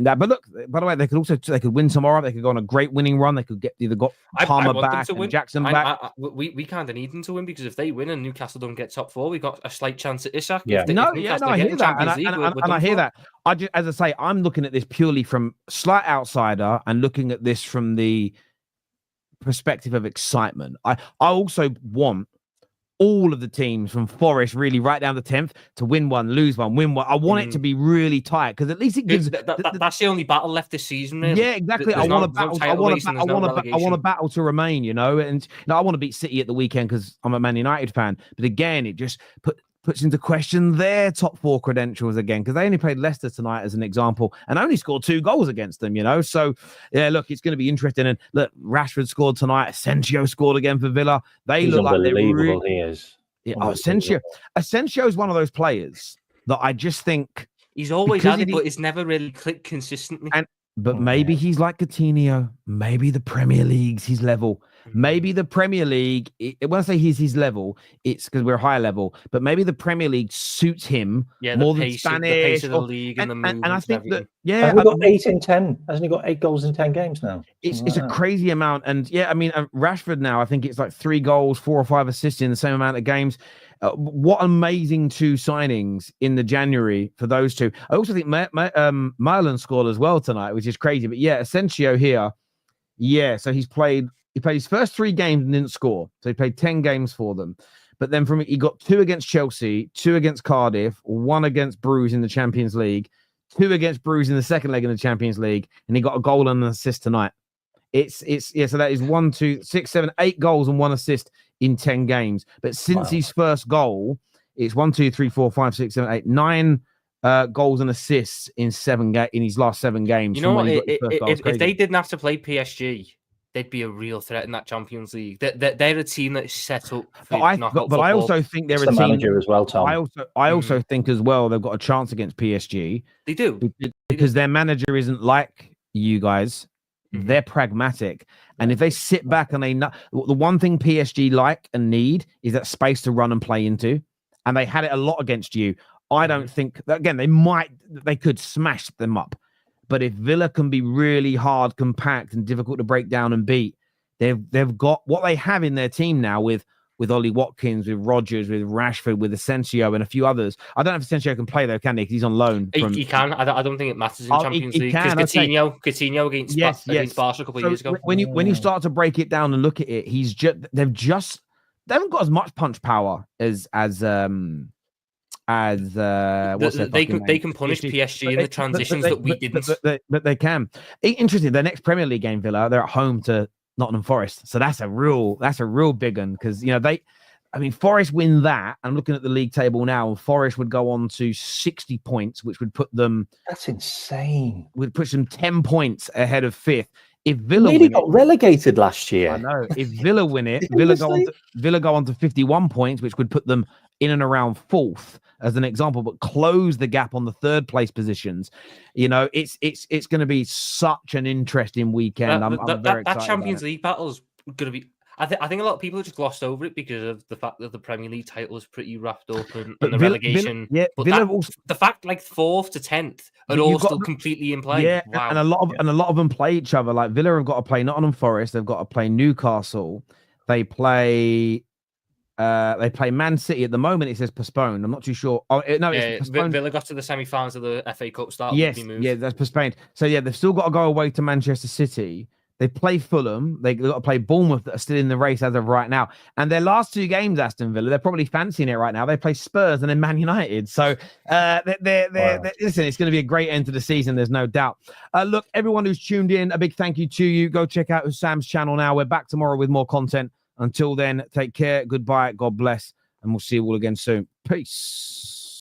that. But look, by the way, they could win tomorrow. They could go on a great winning run. They could get Palmer back and Jackson back. We kind of need them to win, because if they win and Newcastle don't get top 4, we've got a slight chance at Isak. I hear that. And I hear that. As I say, I'm looking at this purely from slight outsider and looking at this from the perspective of excitement. I also want all of the teams from Forest really right down to 10th to win one, lose one, win one. I want it to be really tight, because at least it gives. That's the only battle left this season. Really. Yeah, exactly. I want a battle to remain. And I want to beat City at the weekend because I'm a Man United fan. But again, it just puts into question their top 4 credentials again, because they only played Leicester tonight as an example and only scored 2 goals against them, you know. So yeah, look, it's going to be interesting. And look, Rashford scored tonight. Asensio scored again for Villa. He's look like they're really, he is. Yeah, Asensio is one of those players that I just think he's always had it, but it's never really clicked consistently. But maybe he's like Coutinho. Maybe the Premier League's his level. Maybe the Premier League, when I say he's his level, it's because we're higher level. But maybe the Premier League suits him more than Spanish. The pace of the league and the movements and I think that, Has he got 8 in 10? Hasn't he got 8 goals in 10 games now? It's a crazy amount. And yeah, I mean, Rashford now, I think it's like 3 goals, 4 or 5 assists in the same amount of games. What amazing 2 signings in the January for those 2. I also think Marlon scored as well tonight, which is crazy. But yeah, Asensio here. Yeah, so he played his first 3 games and didn't score. So he played 10 games for them. But then he got 2 against Chelsea, 2 against Cardiff, 1 against Bruges in the Champions League, 2 against Bruges in the second leg in the Champions League, and he got a goal and an assist tonight. So that is 1, 2, 6, 7, 8 goals and 1 assist in 10 games. But since his first goal, it's 1, 2, 3, 4, 5, 6, 7, 8, 9 goals and assists in his last 7 games. You know what? If they didn't have to play PSG, they'd be a real threat in that Champions League. They're a team that's set up for knockout but I also think they're a team manager as well, Tom. I also think as well they've got a chance against PSG. They do. Because their manager isn't like you guys. They're pragmatic. And if they sit back and the one thing PSG like and need is that space to run and play into. And they had it a lot against you. I don't think, again, they could smash them up. But if Villa can be really hard, compact, and difficult to break down and beat, they've got what they have in their team now with Ollie Watkins, with Rodgers, with Rashford, with Asensio, and a few others. I don't know if Asensio can play though, can he? Because he's on loan. He can. I don't think it matters in Champions League. Because Coutinho against Barca a couple of years ago. When you start to break it down and look at it, they haven't got as much punch power as they can punish PSG in the transitions that we didn't. But they can. Interesting. Their next Premier League game, Villa, they're at home to Nottingham Forest, so that's a real big one because Forest win that. I'm looking at the league table now, and Forest would go on to 60 points, which would put them. That's insane. Would push them 10 points ahead of 5th. If Villa nearly got relegated last year. I know. If Villa win it, Villa go on to 51 points, which would put them in and around 4th as an example, but close the gap on the 3rd place positions. It's going to be such an interesting weekend. I'm very excited. That Champions League battle is going to be. I think a lot of people have just glossed over it because of the fact that the Premier League title is pretty wrapped up and the relegation. The fact 4th to 10th are all still completely in play. Yeah, wow. and a lot of them play each other. Like Villa have got to play Nottingham Forest. They've got to play Newcastle. They play Man City at the moment. It says postponed. I'm not too sure. Oh no, it's postponed. Villa got to the semi-finals of the FA Cup start. Yes, that's postponed. So yeah, they've still got to go away to Manchester City. They play Fulham. They've got to play Bournemouth that are still in the race as of right now. And their last 2 games, Aston Villa, they're probably fancying it right now. They play Spurs and then Man United. So listen, it's going to be a great end to the season. There's no doubt. Look, everyone who's tuned in, a big thank you to you. Go check out Husam's channel now. We're back tomorrow with more content. Until then, take care. Goodbye. God bless. And we'll see you all again soon. Peace.